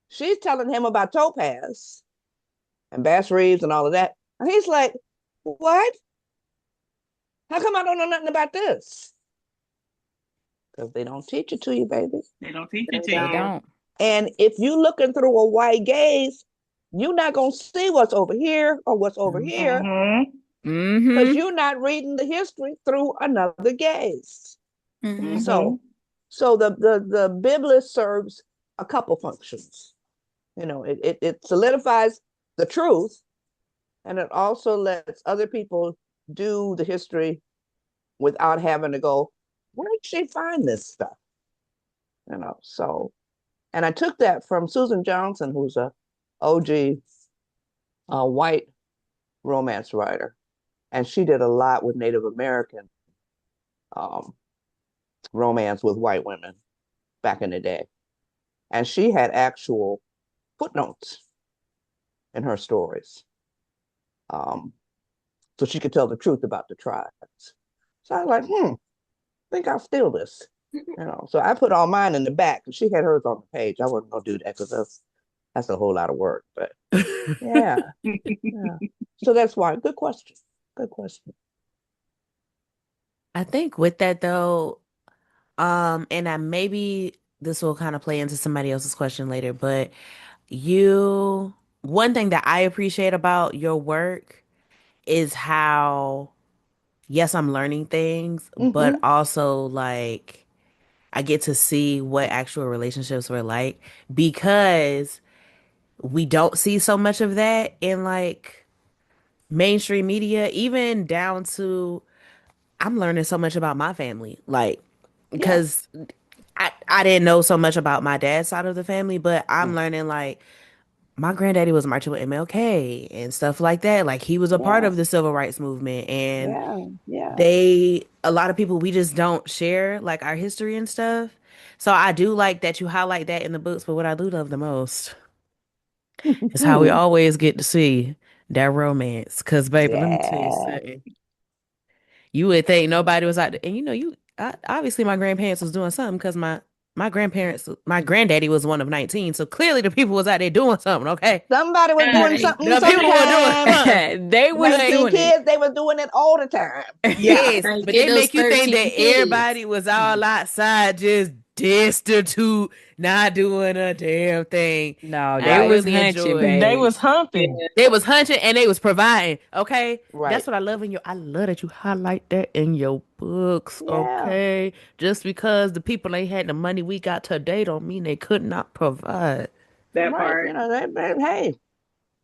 She's telling him about Topaz and Bass Reeves and all of that. And he's like, what? How come I don't know nothing about this? Because they don't teach it to you, baby. They don't teach it They to They you. don't. don't. And if you looking through a white gaze, you're not gonna see what's over here or what's over here Mm-hmm. because Mm-hmm. you're not reading the history through another gaze. Mm-hmm. So, Mm-hmm. so the Biblia serves a couple functions. It solidifies the truth, and it also lets other people do the history without having to go, where did she find this stuff? So, and I took that from Susan Johnson, who's a OG white romance writer, and she did a lot with Native American um, romance with white women back in the day, and she had actual footnotes in her stories, um, so she could tell the truth about the tribes. So I was like, I think I'll steal this. So I put all mine in the back, and she had hers on the page. I wasn't gonna do that because that's a whole lot of work. But yeah, yeah. So that's why. Good question. Good question. I think with that though, and I maybe this will kind of play into somebody else's question later, but you, one thing that I appreciate about your work is how, yes, I'm learning things, but Mm-hmm. also like I get to see what actual relationships were like because we don't see so much of that in like mainstream media, even down to I'm learning so much about my family. Like, Yeah. because I didn't know so much about my dad's side of the family, but I'm Mm. learning like my granddaddy was marching with MLK and stuff like that. Like he was a part Yeah. of the civil rights movement and Yeah. Yeah. a lot of people, we just don't share like our history and stuff. So I do like that you highlight that in the books, but what I do love the most is how we always get to see that romance. Cause baby, let me tell you Yeah. something. You would think nobody was out there, and obviously my grandparents was doing something because my granddaddy was one of 19, so clearly the people was out there doing something. Okay, Somebody was doing Right. something the people were doing sometime. something, They was but 19 doing it. kids, they was doing it all the time. Yeah. yes, Trying to but get they those make you think 13 that kids. everybody was all outside just destitute, not doing a damn thing. No, they I Right. was really hunching, enjoyed. They babe. was humping. Yeah. They was hunching and they was providing. Okay. Right. That's what I love in your I love that you highlight that in your books. Yeah. Okay. Just because the people ain't had the money we got today don't mean they could not provide. That Right. part. Hey,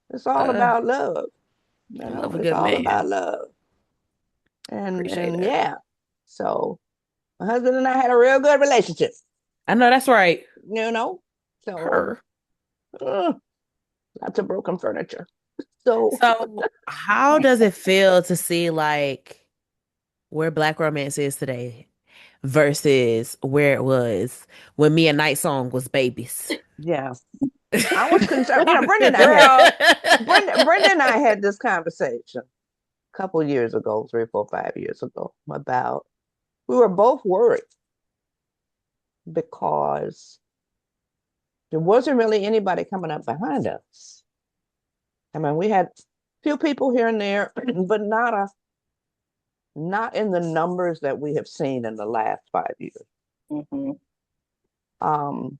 it's all Uh, about love. I love a It's good all man. about love. Appreciate And it. yeah. So my husband and I had a real good relationship, I know that's right. you know. So Her. uh, lots of broken furniture. So So how does it feel to see like where Black romance is today versus where it was when me and Night Song was babies? yeah. I was concerned. Girl. Brenda and I had this conversation a couple years ago, 3, 4, 5 years ago, about we were both worried because there wasn't really anybody coming up behind us. I mean, we had a few people here and there, but not in the numbers that we have seen in the last 5 years. Mm-hmm. Um,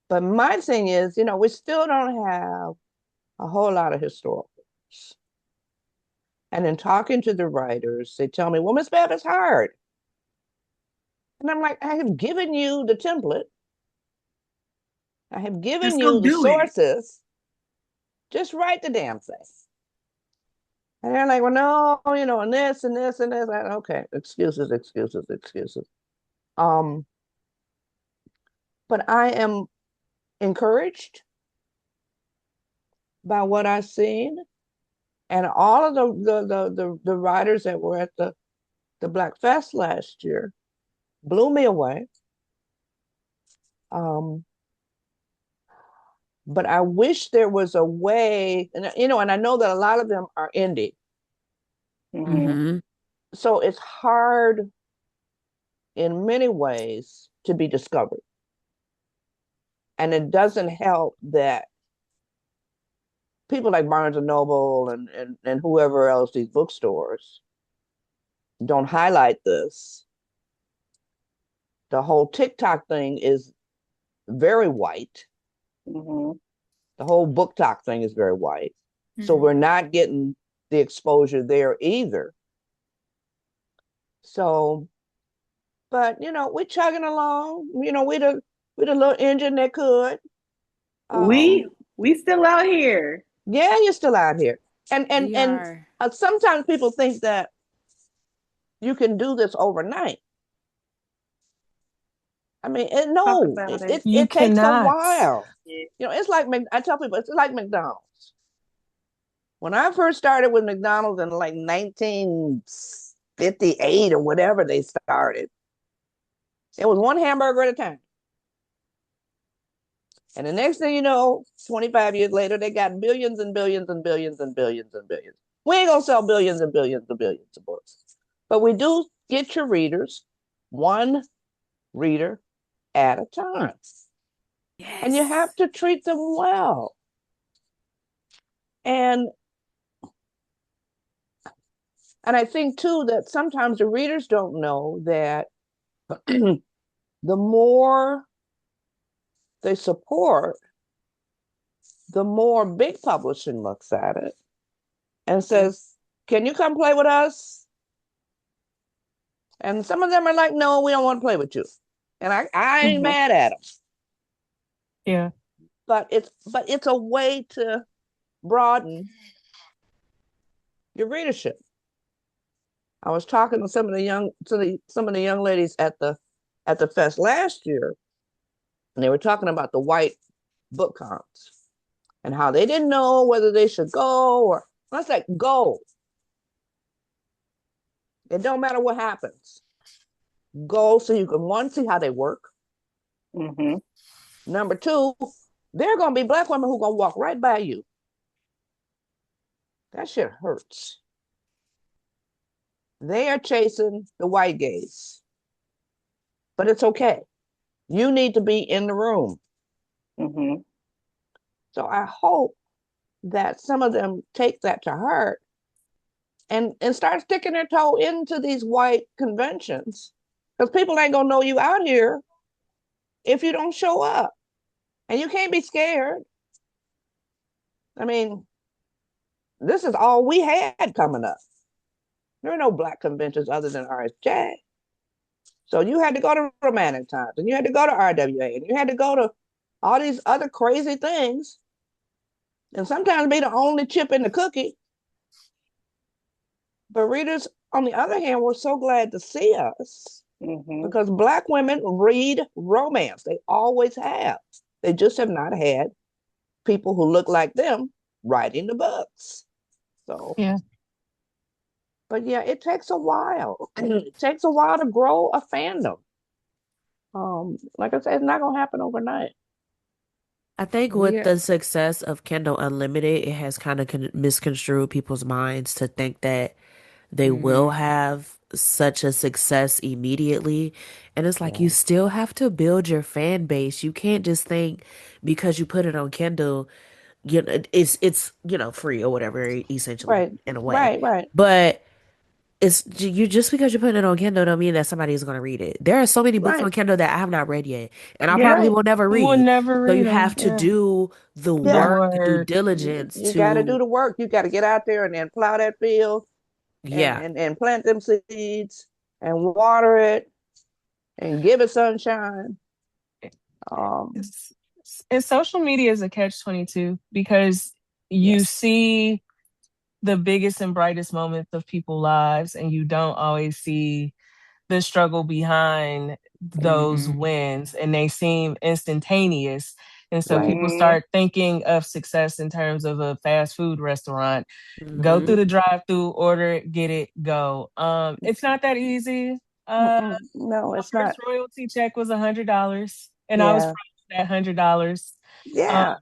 but my thing is, we still don't have a whole lot of historicals. And in talking to the writers, they tell me, well, Miss Bev, it's hard. And I'm like, I have given you the template. I have given Just go you the do it. sources. Just write the damn thing. And they're like, well, no, and this and this and this. Okay, excuses, excuses, excuses. Um, but I am encouraged by what I've seen, and all of the writers that were at the Black Fest last year blew me away. Um, but I wish there was a way, and I know that a lot of them are indie, Mm-hmm. Hmm. so it's hard in many ways to be discovered. And it doesn't help that people like Barnes and Noble and whoever else, these bookstores, don't highlight this. The whole TikTok thing is very white. Mm-hmm. The whole book talk thing is very white. So Mhm. we're not getting the exposure there either. So, but we're chugging along. We the little engine that could. We Um, we still out here. yeah, you're still out here. We And are. sometimes people think that you can do this overnight. I mean, Talk no, about it. You it takes a cannot. while. It's like I tell people it's like McDonald's. When I first started with McDonald's in like 1958 or whatever they started, it was one hamburger at a time. And the next thing you know, 25 years later, they got billions and billions and billions and billions and billions. We ain't gonna sell billions and billions and billions of books. But we do get your readers one reader at a time. And you have Yes. to treat them well. And and I think too that sometimes the readers don't know that the more they support, the more big publishing looks at it and says, "Can you come play with us?" And some of them are like, "No, we don't want to play with you." And I ain't Mm-hmm. mad at them, Yeah. but it's a way to broaden your readership. I was talking to some of the young ladies at the fest last year, and they were talking about the white book cons and how they didn't know whether they should go or I was like, go. It don't matter what happens. Go so you can one see how they work. Mm-hmm. Number two, there are gonna be black women who are gonna walk right by you. That shit hurts. They are chasing the white gaze, but it's okay. You need to be in the room. Mm-hmm. So I hope that some of them take that to heart and start sticking their toe into these white conventions because people ain't gonna know you out here if you don't show up, and you can't be scared. I mean, this is all we had coming up. There are no black conventions other than RSJ. So you had to go to Romantic Times, and you had to go to RWA, and you had to go to all these other crazy things, and sometimes be the only chip in the cookie. But readers, on the other hand, were so glad to see us Mm-hmm. because black women read romance. They always have. They just have not had people who look like them writing the books. So, Yeah. but yeah, it takes a while. It takes a while to grow a fandom. Like I said, it's not gonna happen overnight. I think We with are. the success of Kindle Unlimited, it has kind of misconstrued people's minds to think that they will Mhm. have such a success immediately. And it's like you Yeah. still have to build your fan base. You can't just think because you put it on Kindle, it's free or whatever, essentially Right. in a way. Right. Right. But it's you just because you're putting it on Kindle don't mean that somebody is going to read it. There are so many books Right. on Kindle that I have not read yet, and I Yeah. probably Right. will never We'll read. never So you read them. have to Yeah. do the The Yeah. work, the due work. diligence You got to do to, the work. You got to get out there and then plow that field and, yeah, and, and plant them seeds and water it and give it sunshine. Um, It's, and social media is a catch-22 because you yes. see the biggest and brightest moments of people's lives and you don't always see the struggle behind those Mhm. wins and they seem instantaneous. And so right. people Mm-hmm. start thinking of success in terms of a fast food restaurant. Go Hmm. through the drive-through, order it, get it, go. It's not that easy. No, My it's first not. royalty check was $100 and I was Yeah. proud of that $100. Um, Yeah.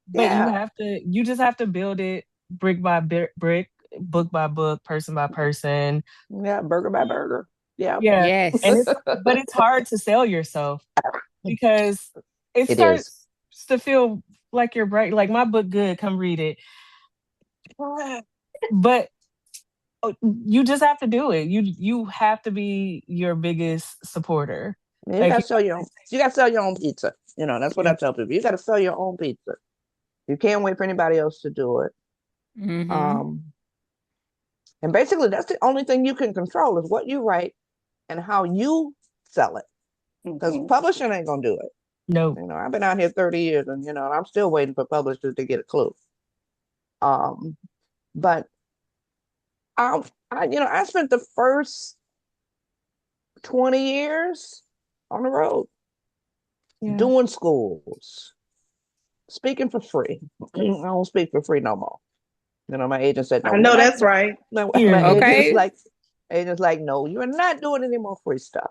but Yeah. you just have to build it brick by brick, book by book, person by person. Yeah. Burger by burger. Yeah. Yeah. And Yes. but it's hard to sell yourself because it It is. to feel like you're bright. Like my book, good. Come read it. But you just have to do it. You have to be your biggest supporter. You Like gotta sell your own. You gotta sell your own pizza. That's what I tell people. You gotta sell your own pizza. You can't wait for anybody else to do it. Mm-hmm. Um, and basically, that's the only thing you can control is what you write and how you sell it. Because publishing ain't gonna do it. no. I've been out here 30 years, and I'm still waiting for publishers to get a clue. But I spent the first 20 years on the road doing schools, speaking for free. I don't speak for free no more. My agent said, no, I know that's right. My Okay. agent's like, no, you're not doing any more free stuff.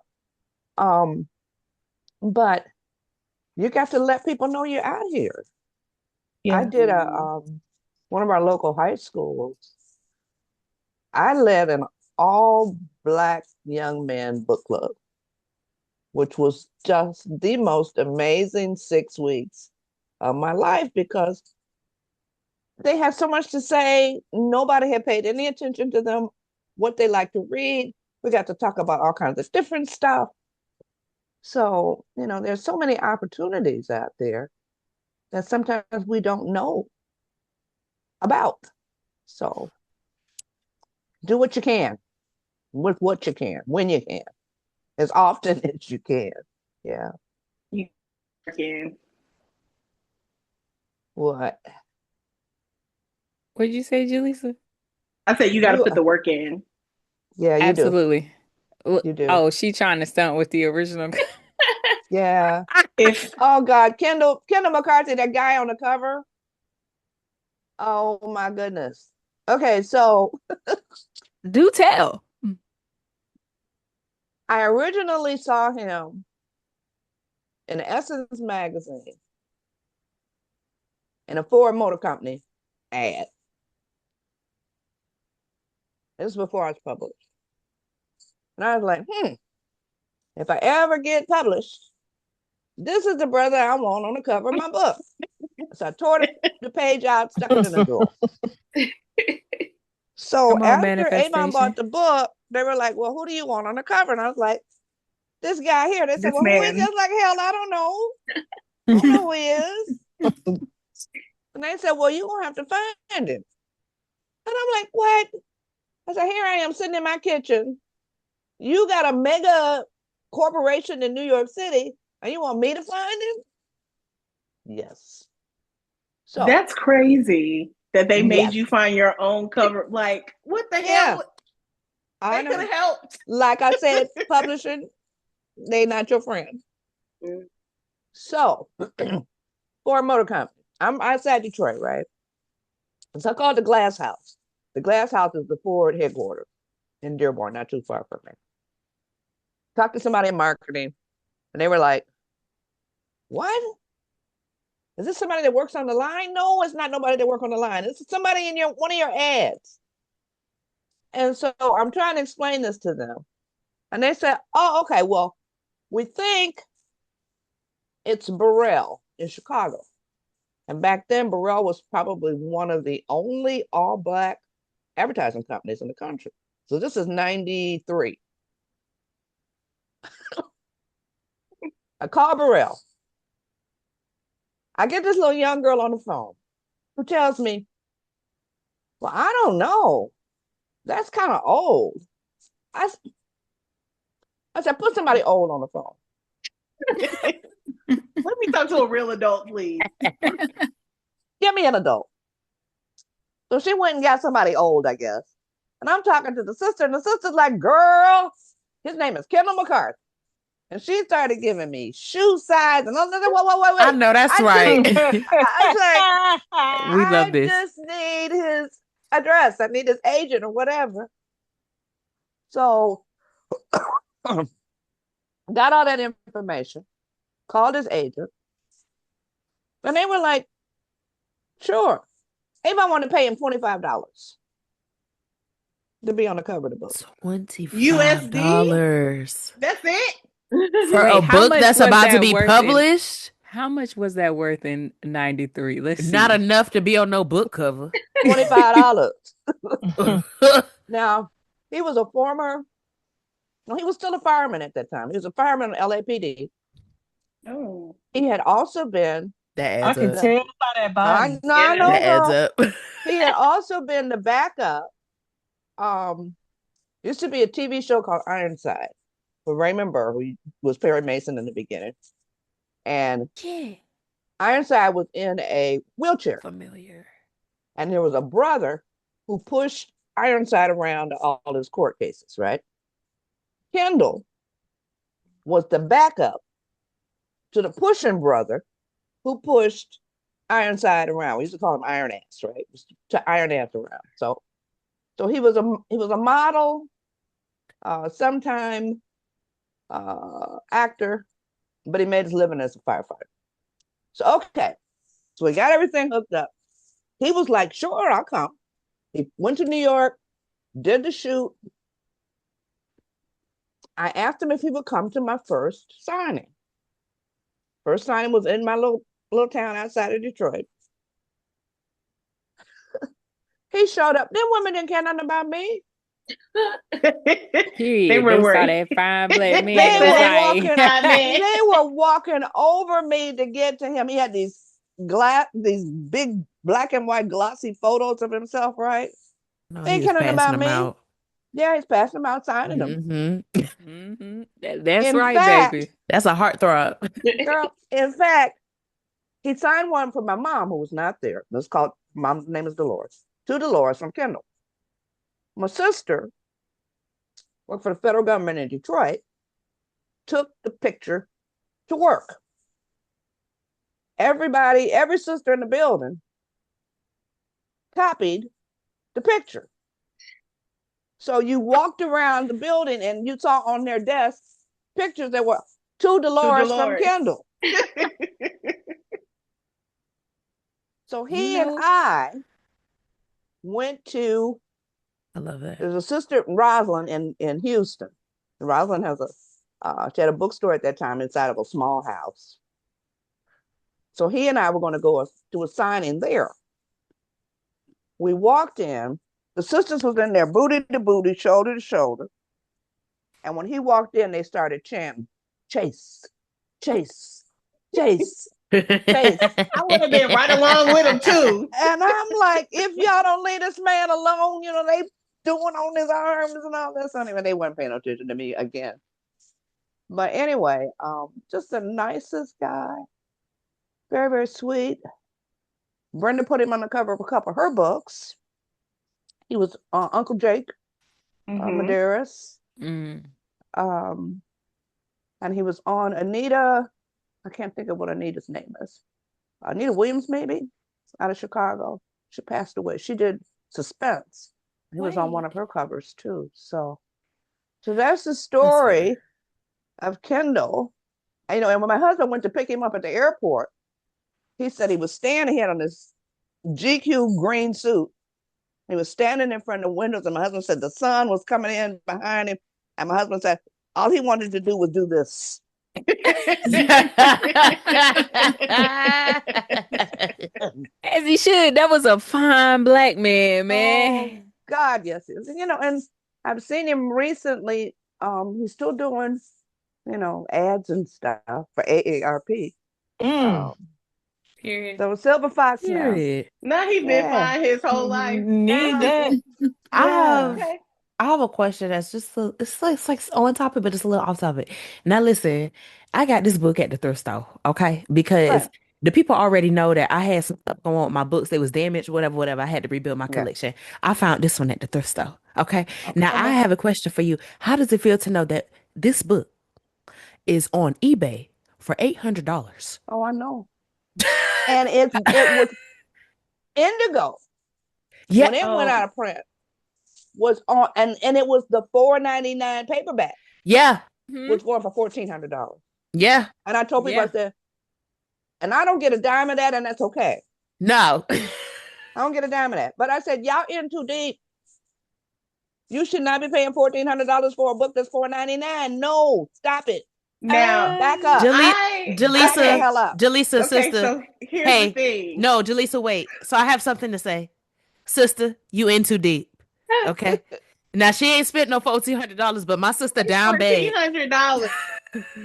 But you got to let people know you're out here. I did one of our local high schools. I led an all Black young man book club, which was just the most amazing 6 weeks of my life because they had so much to say. Nobody had paid any attention to them, what they like to read. We got to talk about all kinds of different stuff. So, there's so many opportunities out there that sometimes we don't know about. So do what you can with what you can, when you can, as often as you can. Yeah. You can. What? What did you say, Julissa? I said you got to You, put the work in. yeah, you do. Absolutely. You do. Oh, she trying to stunt with the original. Yeah. If Oh God, Kendall McCarthy, that guy on the cover. Oh my goodness. Okay, so Do tell. I originally saw him in Essence magazine in a Ford Motor Company ad. This was before I was published. And I was like, if I ever get published, this is the brother I want on the cover of my book. So I tore the page out, stuck it in a drawer. So Come on, after Avon bought manifestation. the book, they were like, well, who do you want on the cover? And I was like, this guy here. They said, this well, who is man, this? Like, hell, I don't know. I don't know who he is. And they said, well, you're going to have to find him. And I'm like, what? I said, here I am sitting in my kitchen. You got a mega corporation in New York City, and you want me to find him? Yes. So that's crazy that they made yes. you find your own cover. Like, what the hell? I They could know. have helped. Like I said, publishing, they not your friend. So, Ford Motor Company. I'm outside Detroit, right? So I called the Glass House. The Glass House is the Ford headquarters in Dearborn, not too far from me. Talked to somebody in marketing, and they were like, what? Is this somebody that works on the line? No, it's not nobody that works on the line. It's somebody in one of your ads. And so I'm trying to explain this to them. And they said, oh, okay, well, we think it's Burrell in Chicago. And back then, Burrell was probably one of the only all Black advertising companies in the country. So this is 93. I call Burrell. I get this little young girl on the phone who tells me, well, I don't know. That's kind of old. I said, put somebody old on the phone. Let me talk to a real adult, please. Give me an adult. So she went and got somebody old, I guess. And I'm talking to the sister, and the sister's like, girl, his name is Kendall McCarthy. And she started giving me shoe size, and I was like, wait. I know that's right. I was like, We love I this. just need his address. I need his agent or whatever. So got all that information, called his agent, and they were like, sure. Avon wanted to pay him $25 to be on the cover of the book. $25. That's it. For Wait, a how book much that's was about to that be worth in? published? How much was that worth in 93? Let's Not see. enough to be on no book cover. $25. Now, he was a former, no, he was still a fireman at that time. He was a fireman in LAPD. Oh. He had also been, That I adds can up. tell by that body. I Yeah. know, That adds girl. up. He had also been the backup. Used to be a TV show called Ironside with Raymond Burr, who was Perry Mason in the beginning. And Yeah. Ironside was in a wheelchair. Familiar. And there was a brother who pushed Ironside around to all his court cases, right? Kendall was the backup to the pushing brother who pushed Ironside around. We used to call him Iron Ass, right? To Iron Ass around. So he was a model, sometime actor, but he made his living as a firefighter. So okay, so we got everything hooked up. He was like, "Sure, I'll come." He went to New York, did the shoot. I asked him if he would come to my first signing. First signing was in my little town outside of Detroit. He showed up. Them women didn't care nothing about me. They Period. were They saw worried. that fine black man They and They was said were they was walking. like, fine man. They were walking over me to get to him. He had these big black and white glossy photos of himself, right? No, They he ain't was caring nothing passing about them me. out. Yeah, he's passing them out, signing them. That's In right, fact, baby. That's a heartthrob. girl, in fact, he signed one for my mom who was not there. Let's call it, mom's name is Dolores. To Dolores from Kendall. My sister worked for the federal government in Detroit, took the picture to work. Everybody, every sister in the building copied the picture. So you walked around the building and you saw on their desks pictures that were to To Dolores from Dolores. Kendall. So You he and know, I went to, I love that. there's a sister, Rosalind, in Houston. Rosalind has she had a bookstore at that time inside of a small house. So he and I were going to go to a signing there. We walked in. The sisters was in there, booty to booty, shoulder to shoulder. And when he walked in, they started chanting, "Chase, Chase, Chase, Chase." I would have been right along with him too. And I'm like, if y'all don't leave this man alone, they doing on his arms and all this. Anyway, they weren't paying attention to me again. But anyway, just the nicest guy. Very, very sweet. Brenda put him on the cover of a couple of her books. He was Uncle Jake Medeiros. Mm. And he was on Anita. I can't think of what Anita's name is. Anita Williams, maybe, out of Chicago. She passed away. She did Suspense. He was on one of her covers too. So that's the story of Kendall. And when my husband went to pick him up at the airport, he said he was standing, he had on this GQ green suit. He was standing in front of the windows, and my husband said the sun was coming in behind him. And my husband said all he wanted to do was do this. as he should. That was a fine black man, Oh man. God, yes, and I've seen him recently. He's still doing, ads and stuff for AARP. Period. So Silver Fox now. Period. Now he been Yeah. fine his whole life. Need that. I Yeah. have I have a question that's just it's like on topic, but it's a little off topic. Now listen, I got this book at the thrift store, okay? Because Right. the people already know that I had some stuff going on with my books. They was damaged, whatever, whatever. I had to rebuild my Yeah. collection. I found this one at the thrift store. Okay. Now I Okay. have a question for you. How does it feel to know that this book is on eBay for $800? Oh, I know. And it was Indigo Yeah. when it went out of print was on, and it was the $4.99 paperback, Yeah. was going for $1,400. Yeah. And I told people, I said, and I don't get a dime of that, and that's okay. No. I don't get a dime of that. But I said, y'all in too deep. You should not be paying $1,400 for a book that's $4.99. No, stop it. Now, Back up. Jaleel, Back the Jaleesa, hell up. Jaleesa, Okay, sister. so here's the Hey, thing. no, Jaleesa, wait. So I have something to say. Sister, you in too deep. Okay? Now she ain't spent no $1,400, but my sister down bad. $1,400.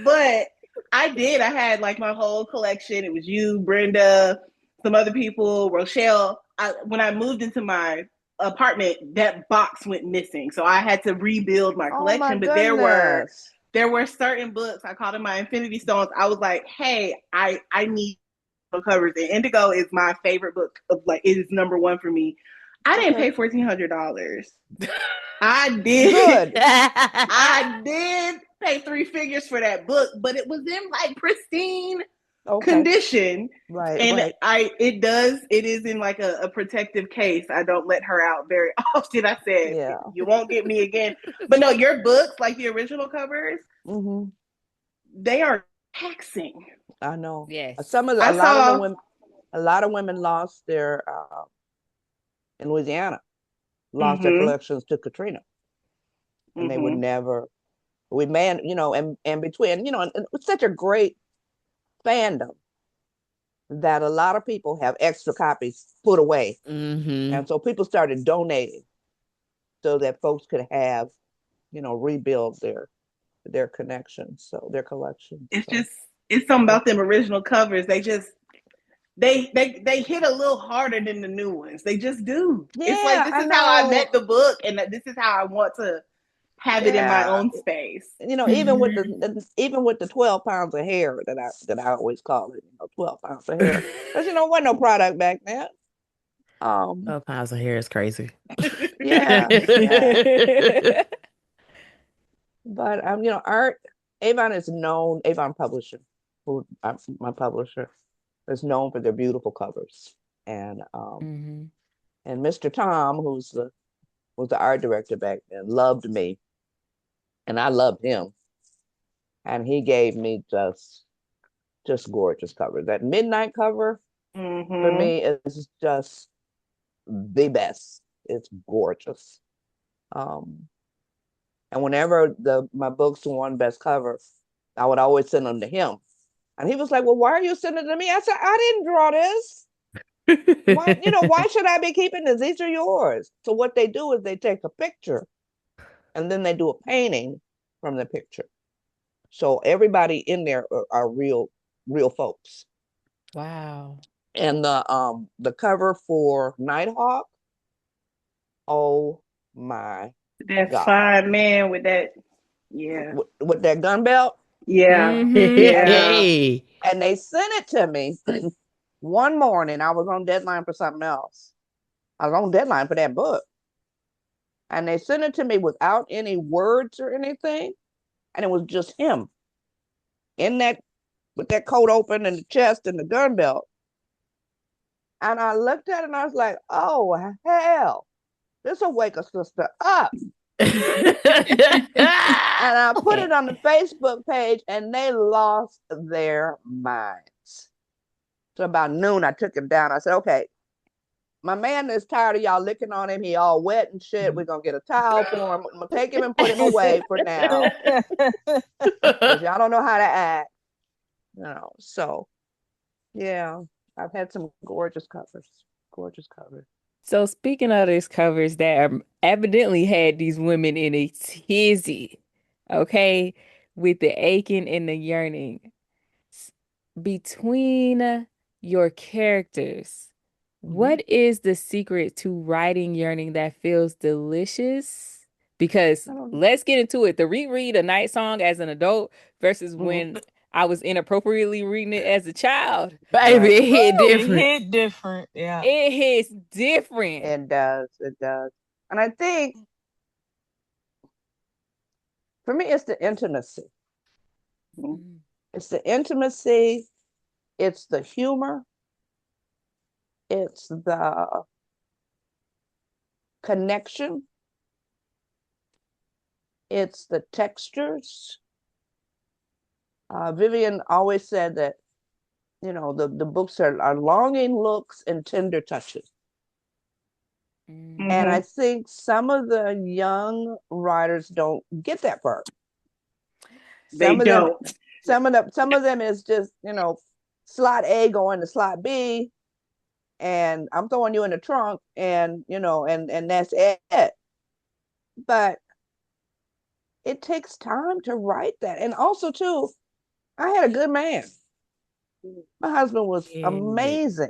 But I did. I had like my whole collection. It was you, Brenda, some other people, Rochelle. When I moved into my apartment, that box went missing. So I had to rebuild my Oh my collection. But goodness. there were certain books, I called them my Infinity Stones. I was like, hey, I need covers. And Indigo is my favorite book of, like, it is number one for me. I didn't pay $1,400. I did. Good. I did pay 3 figures for that book, but it was in like pristine condition. Right, and right. it is in like a protective case. I don't let her out very often. I said, Yeah. you won't get me again. But no, your books, like the original covers, they are taxing. I know. Yes. I saw a lot of women lost their in Louisiana, lost their collections to Katrina, and they would never. We man, and between, and it's such a great fandom that a lot of people have extra copies put away, and so people started donating so that folks could have, rebuild their connections, so their collections. It's something about them original covers. They just they hit a little harder than the new ones. They just do. Yeah, it's like, this I is how I met know. the book, and this is how I want to have it in my Yeah, own space. even with the 12 pounds of hair that I always call it, 12 pounds of hair, because wasn't no product back then. 12 pounds of hair is crazy. Yeah, but art. Avon Publisher, who my publisher, is known for their beautiful covers, and Mr. Tom, was the art director back then, loved me, and I loved him, and he gave me just gorgeous covers. That midnight cover for me is just the best. It's gorgeous. And whenever my books won best cover, I would always send them to him. And he was like, "Well, why are you sending it to me?" I said, "I didn't draw this. Why should I be keeping this? These are yours." So what they do is they take a picture and then they do a painting from the picture. So everybody in there are real folks. Wow. And the cover for Nighthawk, oh my That's God. fine, man, with that. Yeah. With that gun belt. Yeah. Yeah. Hey. And they sent it to me one morning. I was on deadline for something else. I was on deadline for that book. And they sent it to me without any words or anything. And it was just him in that, with that coat open and the chest and the gun belt. And I looked at it and I was like, oh, hell, this will wake a sister up. And I put it on the Facebook page and they lost their minds. So about noon, I took him down. I said, okay, my man is tired of y'all licking on him. He all wet and shit. We're going to get a towel for him. I'm going to take him and put him away for now. Because y'all don't know how to act. So yeah, I've had some gorgeous covers. Gorgeous covers. So speaking of these covers that evidently had these women in a tizzy, okay, with the aching and the yearning between your characters, what is the secret to writing yearning that feels delicious? Because let's get into it. The reread a night song as an adult versus when I was inappropriately reading it as a child. Baby, it hit It different. hit different. Yeah. It hits different. It does. It does. And I think for me, it's the intimacy. It's the intimacy. It's the humor. It's the connection. It's the textures. Vivian always said that, the books are longing looks and tender touches. And I think some of the young writers don't get that part. They don't. Some of them is just, slot A going to slot B, and I'm throwing you in the trunk, and and that's it. But it takes time to write that. And also too, I had a good man. My husband was Period. amazing.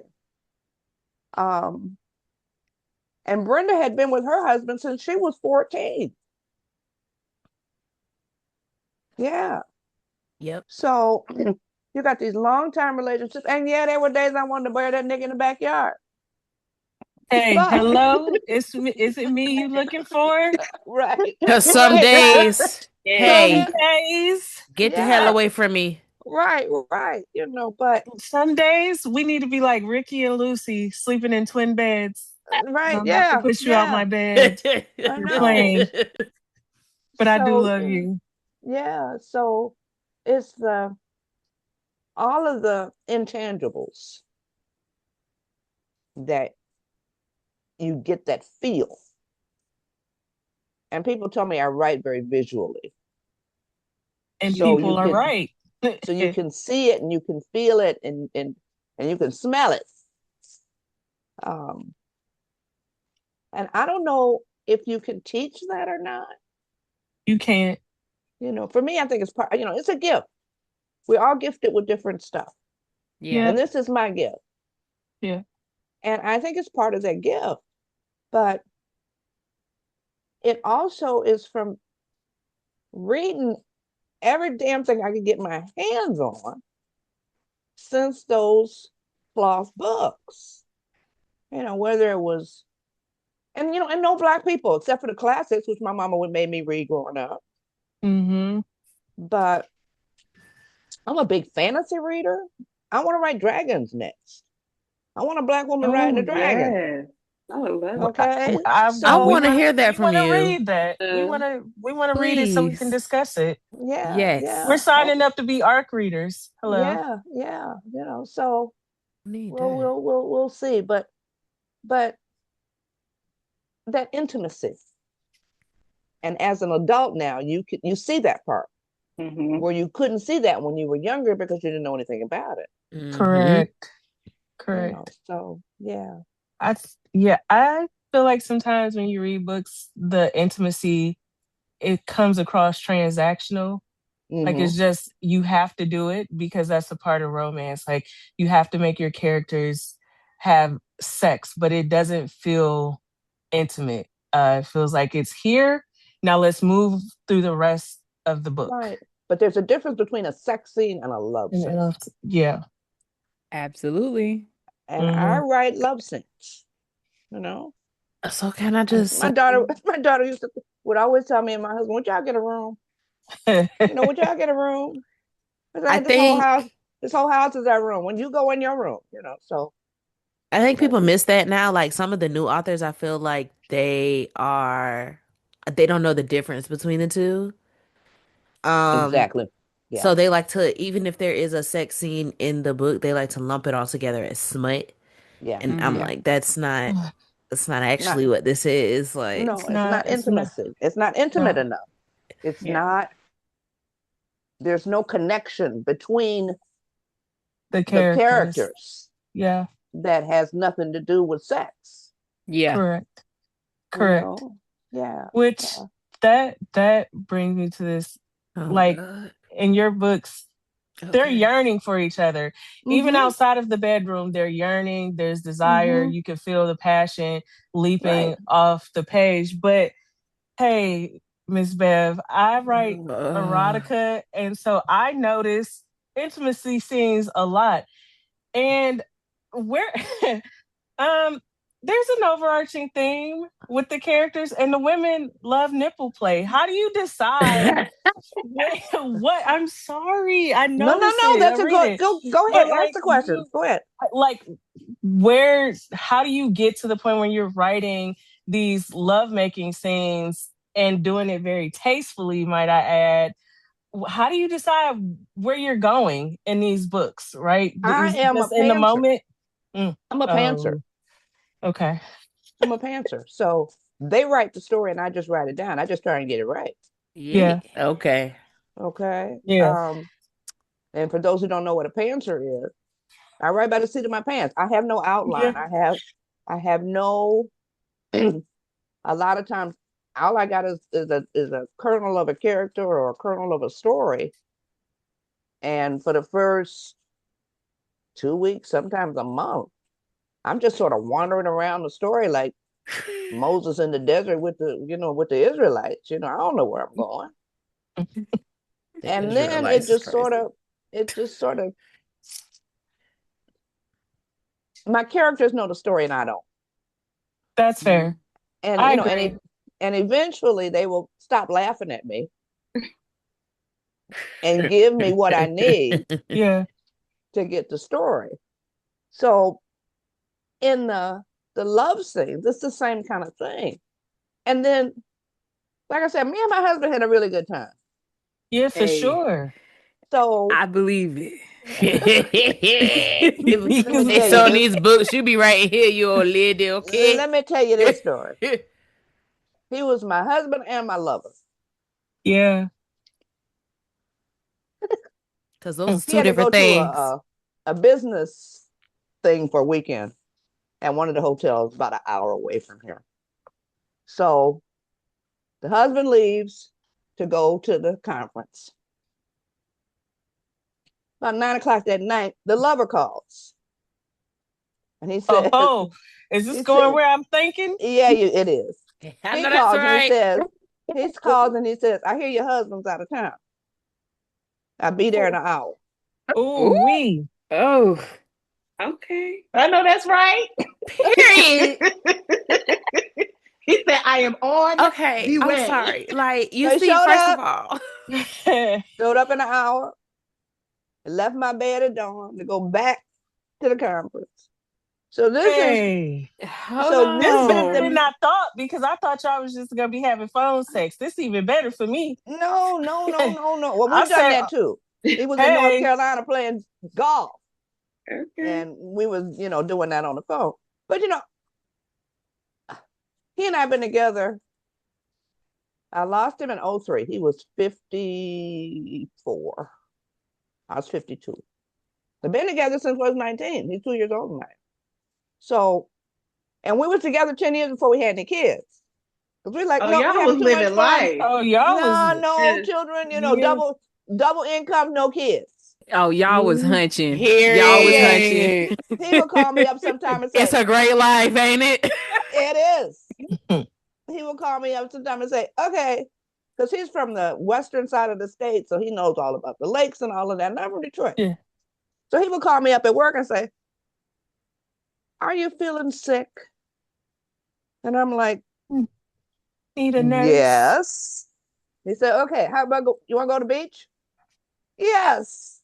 Um, and Brenda had been with her husband since she was 14. Yeah. Yep. So you got these long time relationships. And yeah, there were days I wanted to bury that nigga in the backyard. Hey, But hello? Is it me you looking for? right, Cause some right, right. days, Yes. Some hey, days, get the hell Yeah, away from me. right, right. But some days we need to be like Ricky and Lucy sleeping in twin beds. right, I'm not gonna yeah, push you out yeah. my bed. I You're know. playing, but I do So love you. yeah, so it's the all of the intangibles that you get that feel. And people tell me I write very visually. And So you people are can right. see it and you can feel it and you can smell it. Um, and I don't know if you can teach that or not. You can't. For me, I think it's part, it's a gift. We're all gifted with different stuff. Yeah. Yeah, And this is my gift. yeah. And I think it's part of that gift. But it also is from reading every damn thing I could get my hands on since those cloth books. Whether it was, and no Black people except for the classics, which my mama would make me read growing up. Mm-hmm. But I'm a big fantasy reader. I want to write dragons next. I want a Black woman riding Oh a dragon. yes, I would love Well, Okay, I so want to hear that we from want to you. read that. to. We want to read it so we can Please. discuss it. yeah, We're yeah, Yes. signing up to be ARC readers. Hello. yeah, yeah. So Need we'll that. we'll we'll, we'll see. But that intimacy, and as an adult now, you see that part Mm-hmm. where you couldn't see that when you were younger because you didn't know anything about it. Mm-hmm. Correct. Correct. So yeah. I feel like sometimes when you read books, the intimacy it comes across transactional. Like Mm-hmm. it's just you have to do it because that's a part of romance. Like you have to make your characters have sex, but it doesn't feel intimate. It feels like it's here. Now let's move through the rest of the book. Right. But there's a difference between a sex scene and a love scene. Yeah. Absolutely. And I Hmm. write love scenes, you know. So can I And just my daughter, would always tell me and my husband, would y'all get a room? Would y'all get a room? I I said, think this whole house is our room. When you go in your room, so I think that's people miss that now. Like some of the new authors, I feel like they don't know the difference between the two. Um, exactly. Yeah. so they like to, even if there is a sex scene in the book, they like to lump it all together as smut. Yeah. And I'm Hmm. Yeah. like, that's not Not actually what this is. Like, no, it's not It's not intimacy. It's not intimate no enough. It's Yeah. not, there's no connection between the the characters. characters Yeah, that has nothing to do with sex. Yeah. correct. You Correct. know? Yeah. Which Yeah. that brings me to this oh like God. in your books they're Okay. yearning for each other. Even Mm-hmm. outside of the bedroom, they're yearning, there's desire, Mm-hmm. you can feel the passion Right. leaping off the page. But hey, Miss Bev, I write Uh, erotica, and so I notice intimacy scenes a lot. And where um there's an overarching theme with the characters and the women love nipple play. How do you decide what? I'm sorry. I No, no, notice no. it. I That's a read good it. go ahead. But Ask like the questions. you Go ahead. like how do you get to the point when you're writing these lovemaking scenes and doing it very tastefully, might I add? How do you decide where you're going in these books, right? I Is it am a just in the pantser. moment? Mm. I'm a pantser. Oh, okay. I'm a pantser. So they write the story and I just write it down. I just try and get it right. yeah. Yeah. Okay. Okay. Yeah. And for those who don't know what a pantser is, I write by the seat of my pants. I have no Yeah. outline. I have no. A lot of times, all I got is a kernel of a character or a kernel of a story. And for the first 2 weeks, sometimes a month, I'm just sort of wandering around the story like Moses in the desert with the Israelites. I don't know where I'm going. The And then Israelites is crazy. it just sort of, my characters know the story and I don't. That's fair. And I agree. and eventually they will stop laughing at me and give me what I need Yeah. to get the story. So in the love scenes, it's the same kind of thing. And then, like I said, me and my husband had a really good time. Yeah, for Hey, sure. So I believe it. let me They tell you selling this. these books. You be right here, you old lady, okay? Let me tell you this story. He was my husband and my lover. Yeah. Because those are He two had to go different to things. a business thing for a weekend at one of the hotels about an hour away from here. So the husband leaves to go to the conference. About 9 o'clock that night, the lover calls. And he Oh, says, oh, is this he going said, where I'm thinking? yeah, it is. I He know that's calls and right. he says, I hear your husband's out of town. I'll be there in an hour. Oh, Ooh, we. oh, okay. I know that's right. Period. He said, I am on Okay, the I'm way. sorry. Like, you So he see, showed first of up, all, showed up in an hour, left my bed at dawn to go back to the conference. So this is Hey, Hold so this this is better on. than the I thought because I thought y'all was just gonna be having phone sex. This even better for me. no, no, no, no, no. Well, I we've done said, that too. He was in North hey, Carolina playing golf, Okay. and we was doing that on the phone. But he and I've been together. I lost him in '03. He was 54. I was 52. We've been together since I was 19. He's 2 years older than I am. So, and we were together 10 years before we had any kids. Because we're like, Oh, no, we're y'all was having too much living fun. life. oh, y'all was, No Yes. children, yeah. double income, no kids. Oh, y'all was Mm, hunching. Oh Y'all was yeah. hunching. period. He would call me up sometime and It's say, a great life, ain't it? it is. He would call me up sometime and say, okay, because he's from the western side of the state, so he knows all about the lakes and all of that. And I'm from Detroit. yeah. So he would call me up at work and say, are you feeling sick? And I'm like, Mm, need a nurse. yes. He said, okay, how about you want to go to the beach? Yes.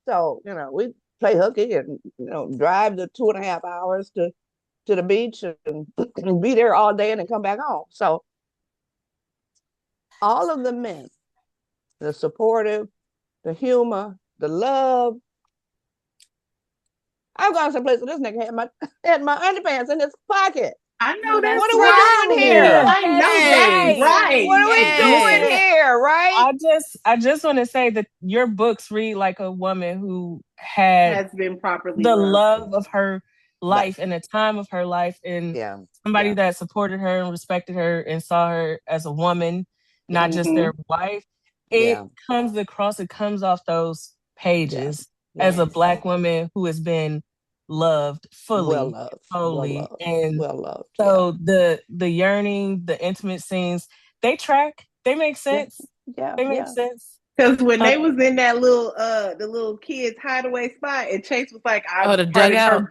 So, we play hooky and, drive the 2.5 hours to the beach and be there all day and then come back home. So all of the men, the supportive, the humor, the love. I've gone some places. This nigga had my underpants in his pocket. I know No, that's What that's are we doing right. here? Yeah. I know that's Yes. right. What are we Listen, doing Yes. here? Right? I just want to say that your books read like a woman who had Has been properly the loved. love of her Right. life and the time of her life and Yeah. somebody Yeah. that supported her and respected her and saw her as a woman, not just Mm-hmm. their wife. It Yeah. comes across, it comes off those Yeah. pages as Yeah. a Yes. black woman who has been loved Well fully, loved. Well wholly. loved. And Well loved. Yeah. so the yearning, the intimate scenes, they track, they make Yeah. sense. Yeah. They make Yeah. sense. Because when Um, they was in that the little kids hideaway spot, and Chase was like, Oh, "I've the parted dugout.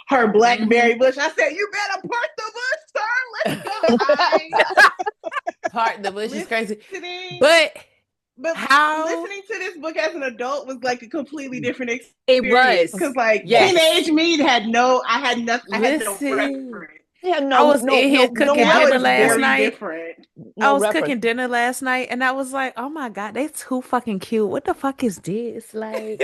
her Hmm. blackberry bush." I said, "You better part the bush, sir. Let's go." I Part the bush is crazy. listening, But but how listening to this book as an adult was like a completely different It experience. was. Because like yes. teenage me I had no Listen. reference. Yeah. I No. was No. in here No. No cooking Now dinner it's reference last point. very night. different. I No was reference cooking point. dinner last night and I was like, oh my God, they too fucking cute. What the fuck is this? Like,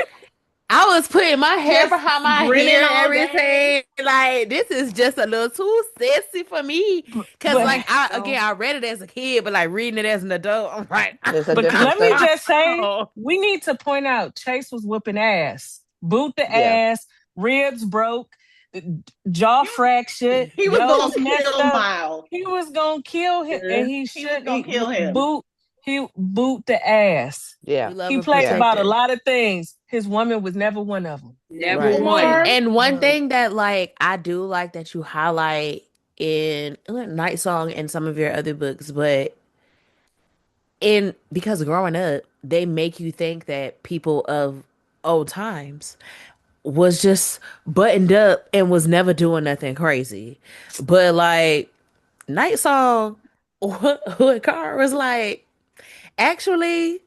I was putting my hair Just behind my grinning hair, all day. everything. Like, this is just a little too sexy for me. Cause But like No, I read it as a kid, but like reading it as an adult, I'm like, It's a but different let me thing. just say, oh. we need to point out Chase was whooping ass, boot the Yeah. ass, ribs broke, jaw fractured, he was nose gonna messed kill up. Miles. He was gonna kill him, and he He was should gonna kill him. he boot the ass. Yeah. You love He a played Yeah. about a protector. lot of things. His woman was never one of them. Never Right. won. Or And one No. thing that like I do like that you highlight in Night Song and some of your other books, but in because growing up, they make you think that people of old times was just buttoned up and was never doing nothing crazy. But like Night Song, what Cara was like, actually,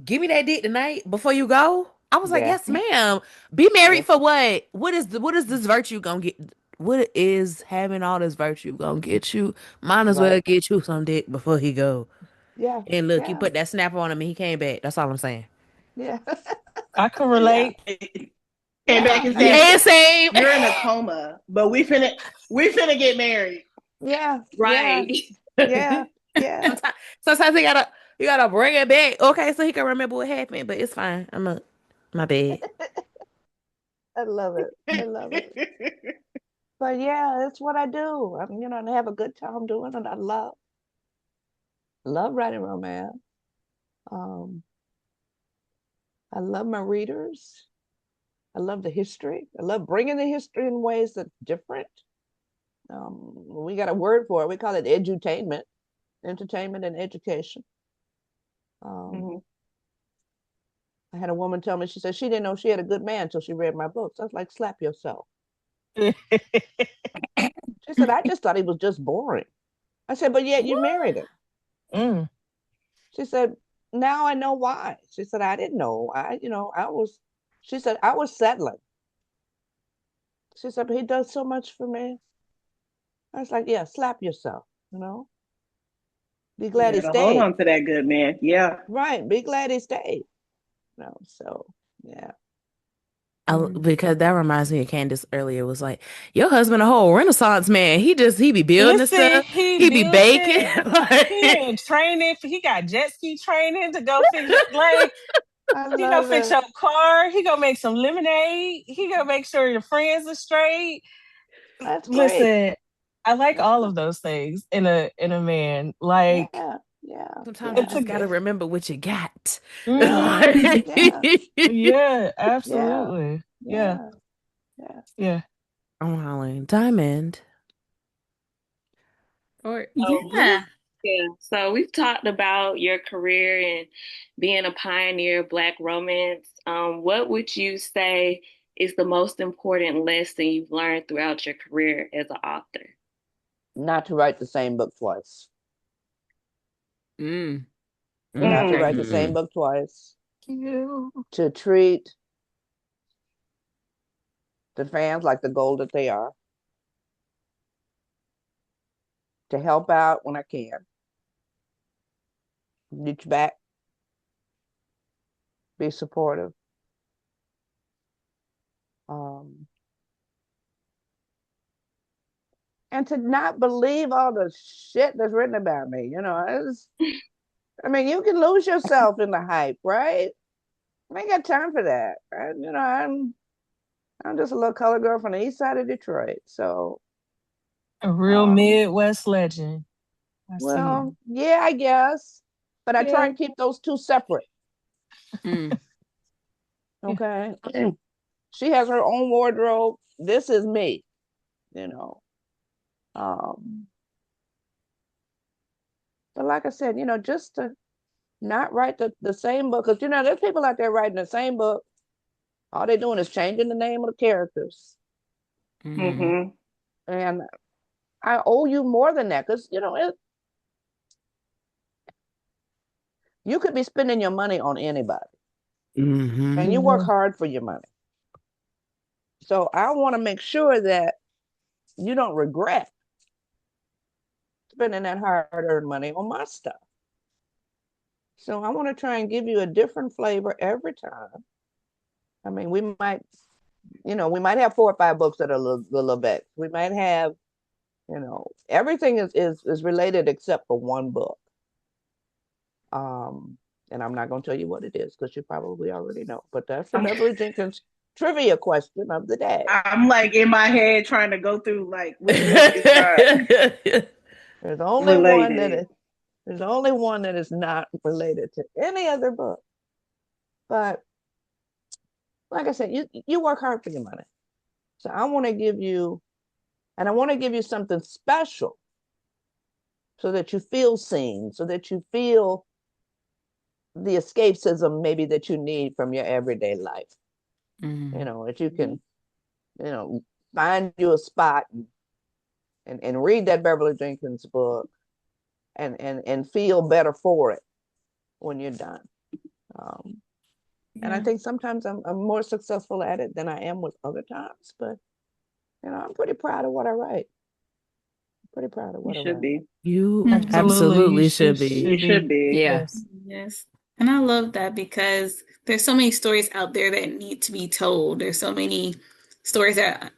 give me that dick tonight before you go. I was like, Yeah. yes, ma'am. Be married Yes. for what? What is this virtue gonna get? What is having all this virtue gonna get you? Might as well Right. get you some dick before he go. Yeah. And look, you Yeah. put that snapper on him and he came back. That's all I'm saying. Yeah. I can Yeah. relate. came back Yeah. and I mean, said, And same. "You're in a coma, but we finna get married." yeah. Yeah. Right. Yeah. Yeah. Sometimes you gotta bring it back. Okay, so he can remember what happened, but it's fine. My bad. I love it. I love it. But yeah, it's what I do. And I have a good time doing it. I love writing romance. Um, I love my readers. I love the history. I love bringing the history in ways that's different. We got a word for it. We call it edutainment, entertainment and education. Um, Mhm. I had a woman tell me, she said she didn't know she had a good man until she read my books. I was like, slap yourself. She said, I just thought he was just boring. I said, but yet you married him. Mm. She said, now I know why. She said, I didn't know. She said, I was settling. She said, but he does so much for me. I was like, yeah, slap yourself. Be You glad he gotta hold stayed. on to that good man. Yeah. Right. Be glad he stayed. So yeah. Mm. Because that reminds me of Candace earlier was like, your husband a whole Renaissance man. He be building and Listen, stuff. he He be built baking. it. He Like, in training. He got jet ski training to go fix. Like, I he gonna love fix it. your car. He gonna make some lemonade. He gonna make sure your friends are straight. That's great. Listen, I like That's all great. of those things in a man. Like, Yeah. Yeah. sometimes you Yeah. it's a just gotta good. remember what you got. Yeah. Mhm. Yeah. Yeah, Yeah. absolutely. Yeah, Yeah. Yeah. yeah. Oh, Holly. Diamond. Or So yeah. we've talked about your career and being a pioneer of Black romance. What would you say is the most important lesson you've learned throughout your career as an author? Not to write the same book twice. Mm. Not to Okay. write the Mm. same Mm. book twice. You. To treat the fans like the gold that they are. To help out when I can. Reach back. Be supportive. Um, and to not believe all the shit that's written about me. You can lose yourself in the hype, right? I ain't got time for that. I'm just a little color girl from the east side of Detroit. So, A real um, Midwest legend. I see it. well, yeah, I guess. But I try Yeah. and keep those two separate. Mm. Yeah. Okay. She has her own wardrobe. This is me, you know. Um, but like I said, just to not write the same book, because there's people out there writing the same book. All they're doing is changing the name of the characters. Hmm. Mhm. And I owe you more than that, because you could be spending your money on anybody, and you work Yeah. hard for your money. So I want to make sure that you don't regret spending that hard-earned money on my stuff. So I want to try and give you a different flavor every time. I mean, we might, we might have 4 or 5 books that are Levex. We might have, everything is related except for one book. And I'm not going to tell you what it is because you probably already know. But that's the Beverly Jenkins trivia question of the day. I'm like in my head trying to go through like which book is not There's only one that related. is there's only one that is not related to any other book. But like I said, you work hard for your money. So I want to give you, and I want to give you something special so that you feel seen, so that you feel the escapism maybe that you need from your everyday life. That you can, find you a spot and read that Beverly Jenkins book and feel better for it when you're done. And I think sometimes I'm more successful at it than I am with other times, but I'm pretty proud of what I write. Pretty proud of what I should write. be. You absolutely should be. You should be. Yeah. Yes. And I love that because there's so many stories out there that need to be told. There's so many stories that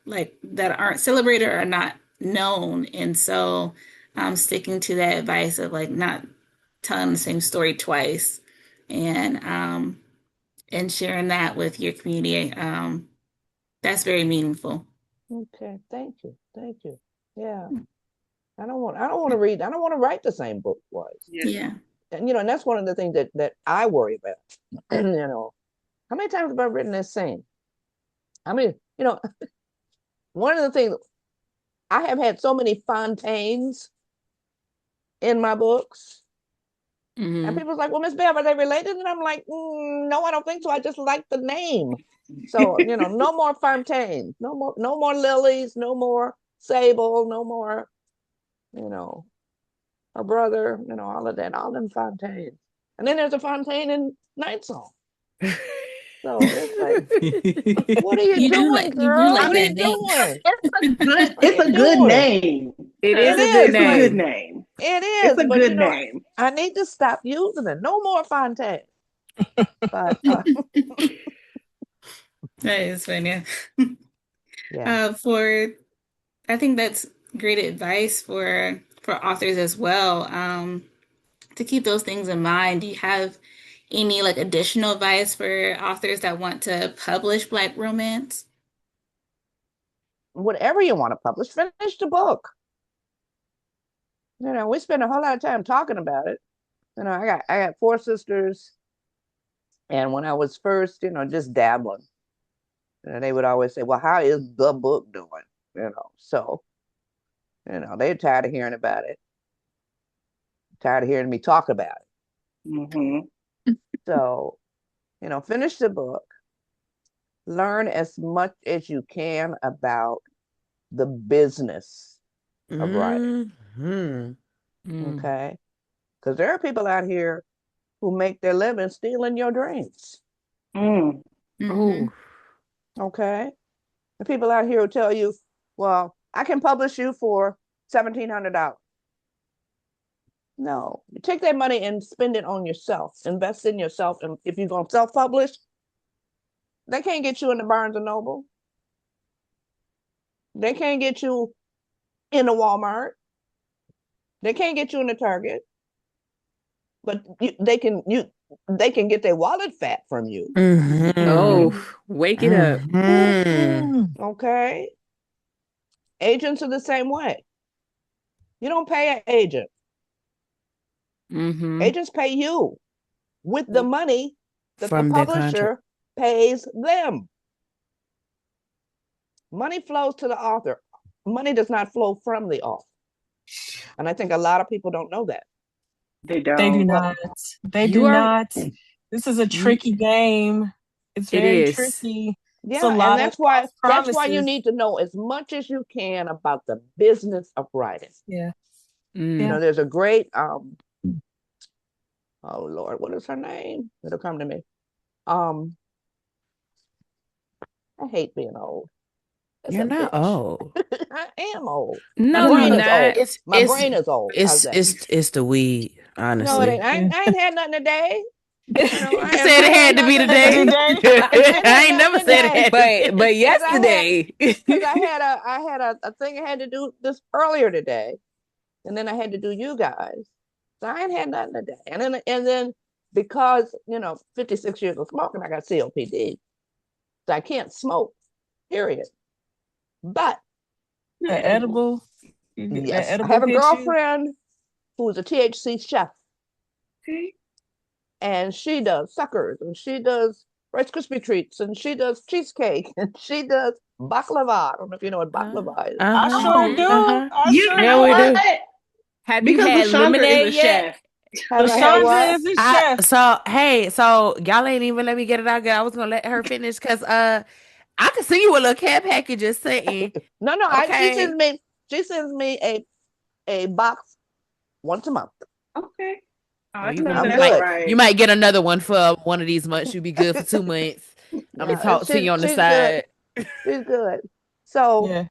aren't celebrated or are not known. And so I'm sticking to that advice of like not telling the same story twice and sharing that with your community. That's very meaningful. Okay, thank you. Yeah. I don't want to read, I don't want to write the same book twice. Yeah. And and that's one of the things that I worry about. How many times have I written this same? I mean, one of the things, I have had so many Fontaines in my books. And people's like, well, Miss Bev, are they related? And I'm like, no, I don't think so. I just like the name. So, no more Fontaines, no more Lilies, no more Sable, no more, her brother, all of that, all them Fontaines. And then there's a Fontaine in Night Song. So it's like, what are you doing, girl? Like what are you that doing? It's a good name. It is a It's good a good name. name. It is, It's a but good name. I need to stop using it. No more Fontaine. But That is funny. yeah. I think that's great advice for authors as well. To keep those things in mind. Do you have any like additional advice for authors that want to publish Black romance? Whatever you want to publish, finish the book. We spend a whole lot of time talking about it. I got 4 sisters, and when I was first, just dabbling, they would always say, well, how is the book doing? So, they're tired of hearing about it, tired of hearing me talk about it. So, finish the book, learn as much as you can about the business of writing. Okay? Because there are people out here who make their living stealing your dreams. Okay? The people out here who tell you, well, I can publish you for $1,700. No, you take that money and spend it on yourself. Invest in yourself. And if you're going to self-publish, they can't get you in the Barnes and Noble. They can't get you in the Walmart. They can't get you in the Target. But they can get their wallet fat from you. Oh, wake it up. Okay. Agents are the same way. You don't pay an agent. Agents pay you with the money that the publisher pays them. Money flows to the author. Money does not flow from the author. And I think a lot of people don't know that. They don't. They do not. They do not. This is a tricky game. It's very tricky. Yeah, and that's why you need to know as much as you can about the business of writing. Yeah. There's a great oh Lord, what is her name? It'll come to me. I hate being old. You're not old. I am old. No, my brain you're is not. old. My brain is old. It's the weed, honestly. No, it ain't. I ain't had nothing today. I said it had to be today. I ain't never said it had to be. But Because yesterday. I had a thing I had to do this earlier today, and then I had to do you guys. So I ain't had nothing today. And then because 56 years of smoking, I got COPD, so I can't smoke. Period. But That edible. That yes, I edible have a hit you. girlfriend who is a THC chef, Okay. and she does suckers, and she does Rice Krispie treats, and she does cheesecake, and she does baklava. I don't know if you know what baklava is. I sure Uh-huh. do. I You sure Yeah, know we do. do. what? Have you Because had LaShondra is a lemonade yet? chef. Have I had Shawndra what? is a chef. So y'all ain't even let me get it out good. I was gonna let her finish because I could see you a little care package just saying, No, no. okay. She sends me a box once a month. Okay. Oh, Oh, I you know gonna I'm you that's might good. you right. might get another one for one of these months. You'll be good for 2 months. I'm gonna Yeah, talk to you on the she's good. side. She's good. So Yeah.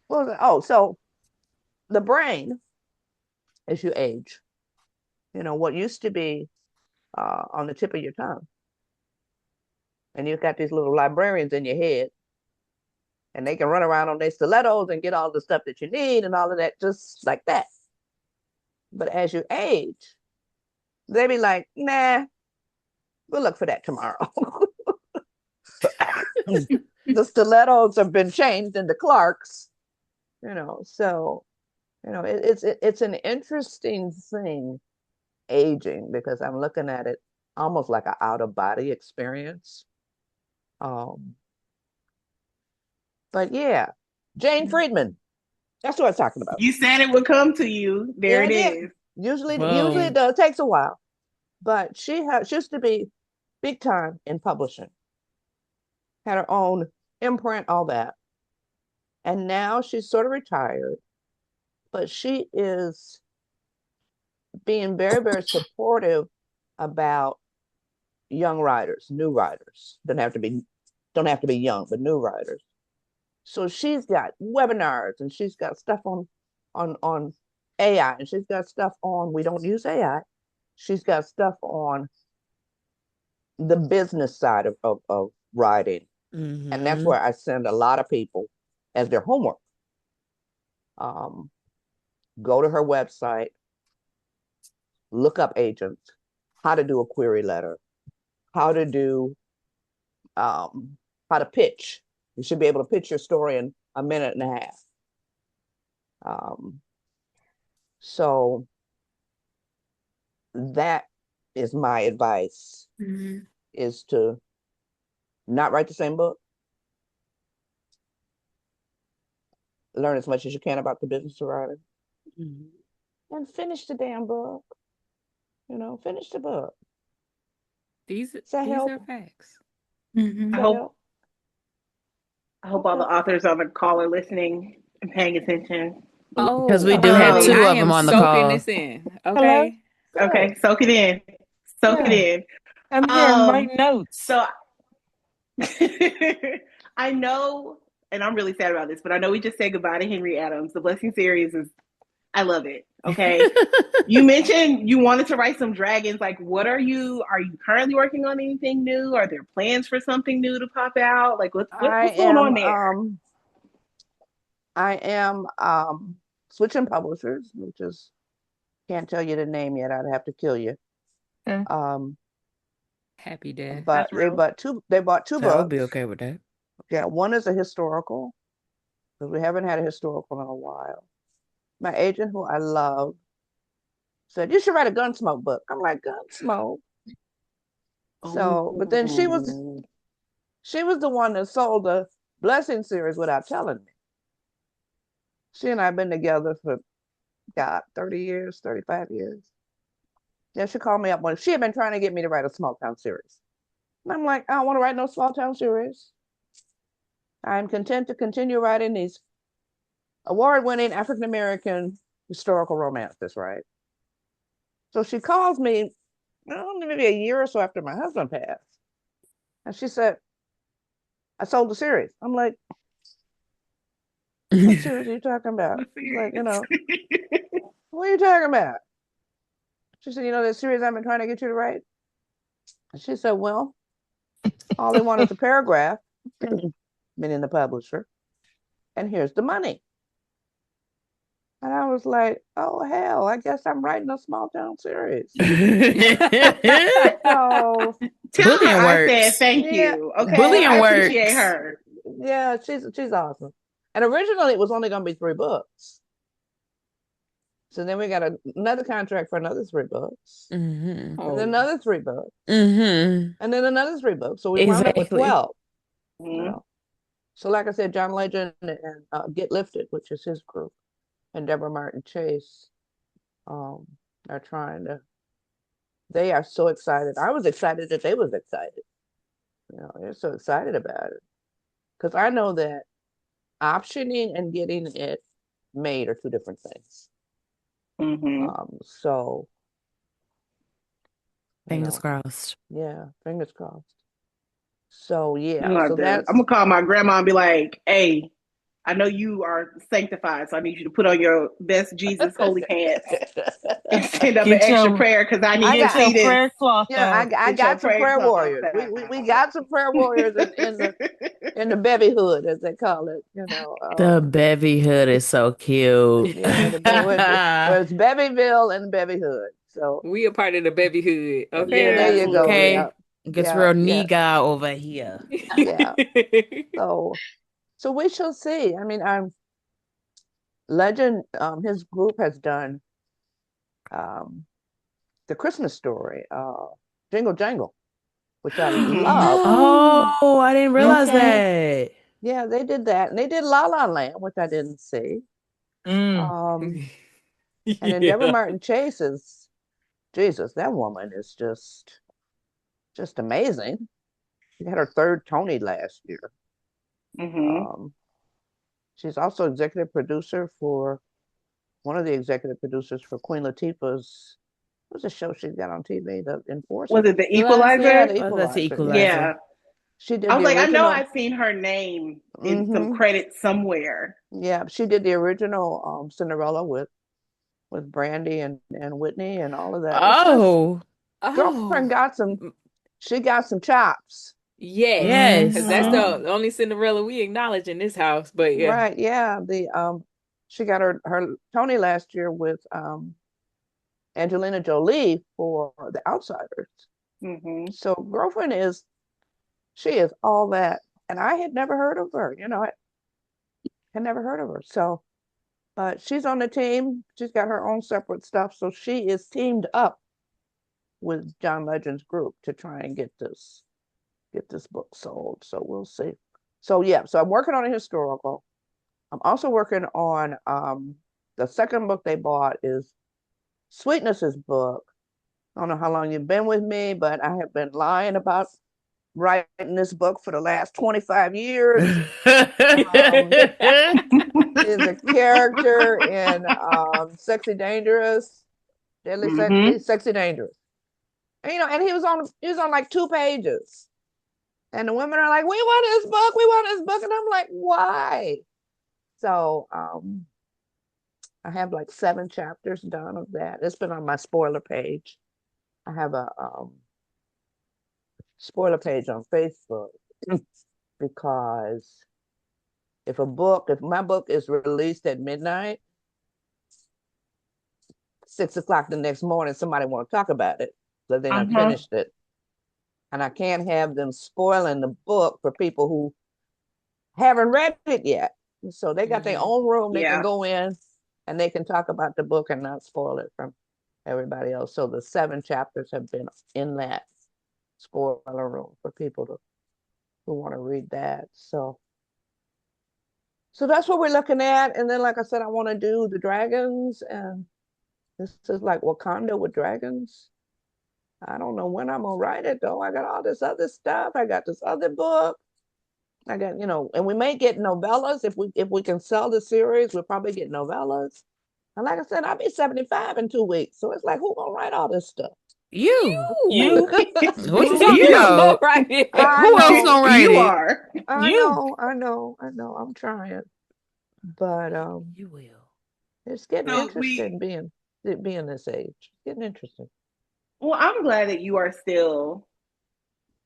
what was it? Oh, so the brain, as you age, what used to be on the tip of your tongue, and you've got these little librarians in your head, and they can run around on their stilettos and get all the stuff that you need and all of that just like that. But as you age, they be like, nah, we'll look for that tomorrow. The stilettos have been changed into Clarks, so it's an interesting thing, aging, because I'm looking at it almost like an out of body experience. Um, but yeah, Jane Friedman, that's what I'm talking about. You said it would come to you. There Yeah, it it did. is. Usually it Boom. does. Takes a while, but she used to be big time in publishing. Had her own imprint, all that, and now she's sort of retired. But she is being very, very supportive about young writers, new writers. Don't have to be young, but new writers. So she's got webinars, and she's got stuff on AI, and she's got stuff on, we don't use AI. She's got stuff on the business side of writing. And that's Mm-hmm. where I send a lot of people as their homework. Um, Go to her website, look up agents, how to do a query letter, how to do how to pitch. You should be able to pitch your story in a minute and a half. Um, so that is my advice: Mhm. is to not write the same book, learn as much as you can about the business of writing, Mm-hmm. and finish the damn book. Finish the book. These Does that these are help? facts. Does I Mhm. that hope help? I hope all the Okay. authors on the call are listening and paying attention. Because Oh, we do have Beverly, Um, two I of them am on the soaking call. this in. Hello? Okay. Good. okay, soak it in. Soak it Yeah. in. I'm here. I'm Um, writing notes. so I know, and I'm really sad about this, but I know we just said goodbye to Henry Adams. The Blessing series is, I love it. Okay. You mentioned you wanted to write some dragons. Like, are you currently working on anything new? Are there plans for something new to pop out? Like, I what's going am on there? I am switching publishers, which is, can't tell you the name yet. I'd have to kill you. Yeah. Um, Happy death. but That's real. they bought two I would be books. okay with that. Yeah, one is a historical, because we haven't had a historical in a while. My agent, who I love, said, you should write a Gunsmoke book. I'm like, Gunsmoke? So, but then Oh, she was the one that sold the Blessing series without telling me. She and I have been together for, God, 30 years, 35 years. Yeah, she called me up when she had been trying to get me to write a small town series. And I'm like, I don't want to write no small town series. I'm content to continue writing these award-winning African American historical romances, right? So she calls me, maybe a year or so after my husband passed, and she said, I sold the series. I'm like, what series are you talking about? She's like, what are you talking about? She said, that series I've been trying to get you to write? And she said, well, all they want is a paragraph, meaning the publisher, and here's the money. And I was like, oh, hell, I guess I'm writing a small town series. So, Tell her Bullying I said works. thank yeah, you. Okay. I Bullying appreciate works. her. yeah, she's awesome. And originally it was only going to be 3 books. So then we got another contract for another 3 books, Mm-hmm. and then Oh, another 3 books, Mm-hmm. and then another 3 books. So we wound up with Exactly. 12. You Mhm. know. So like I said, John Legend and Get Lifted, which is his group, and Deborah Martin Chase um, are trying to. They are so excited. I was excited that they was excited. They're so excited about it because I know that optioning and getting it made are 2 different things. Mhm. So Fingers crossed. yeah, fingers crossed. So yeah, I'm so gonna that's call my grandma and be like, "Hey, I know you are sanctified, so I need you to put on your best Jesus holy pants and send up an Get extra your prayer because I need I to get got your see this. prayer cloth out. I Get your got some prayer prayer cloth warriors. We out." got some prayer warriors in the bevy hood, as they call it. The bevy hood is so cute. Yeah, where it's Bevyville and Bevy Hood. So We a part of the baby hood. Okay yeah, there Yeah, now. you go. absolutely. Yeah, Okay. Gets yeah, real yeah, nigga over here. yeah. So we shall see. I mean, I'm Legend. His group has done um the Christmas story, Jingle Jangle, which I love. Oh, Oh, I didn't realize okay. that. Yeah, they did that, and they did La La Land, which I didn't see. Mm. Um, and then Deborah Yeah. Martin Chase is Jesus. That woman is just amazing. She had her third Tony last year. Mhm. Um, she's also executive producer for one of the executive producers for Queen Latifah's. What's the show she got on TV? The Was Enforcer. it the Yeah, Equalizer? the Oh, that's the Equalizer. Yeah, equalizer. Yeah. she I did was the like, I know original. I've seen her name in some Mm-hmm. credits somewhere. Yeah, she did the original Cinderella with Brandy and Whitney and all of that. It's just Oh, girlfriend Oh, got some. She got some chops. yes. Because yes. that's Um, the only Cinderella we acknowledge in this house. But yeah. right, yeah. The she got her Tony last year with Angelina Jolie for The Outsiders. Mhm. So girlfriend she is all that, and I had never heard of her. I had never heard of her. So, but she's on the team. She's got her own separate stuff. So she is teamed up with John Legend's group to try and get this book sold. So we'll see. So yeah, so I'm working on a historical. I'm also working on the second book they bought is Sweetness's book. I don't know how long you've been with me, but I have been lying about writing this book for the last 25 years. Um, is a character in Sexy Dangerous, Deadly Sexy, Mhm. Sexy Dangerous. And he was on like 2 pages. And the women are like, we want this book, we want this book. And I'm like, why? So I have like 7 chapters done of that. It's been on my spoiler page. I have a spoiler page on Facebook because if my book is released at midnight, 6 o'clock the next morning, somebody want to talk about it because they not Uh-huh. finished it. And I can't have them spoiling the book for people who haven't read it yet. So they got their Mhm. own room they can Yeah. go in and they can talk about the book and not spoil it from everybody else. So the 7 chapters have been in that spoiler room for people who want to read that. So that's what we're looking at. And then, like I said, I want to do the dragons, and this is like Wakanda with dragons. I don't know when I'm gonna write it though. I got all this other stuff. I got this other book. I got, and we may get novellas if we can sell the series. We'll probably get novellas. And like I said, I'll be 75 in 2 weeks. So it's like, who gonna write all this stuff? You. You, What you talking You You. go about? right here. I Who else know, gonna write You it? are. I you. know, I know, I know. I'm trying, but You will. it's getting So interesting being this age. It's getting interesting. well, I'm glad that you are still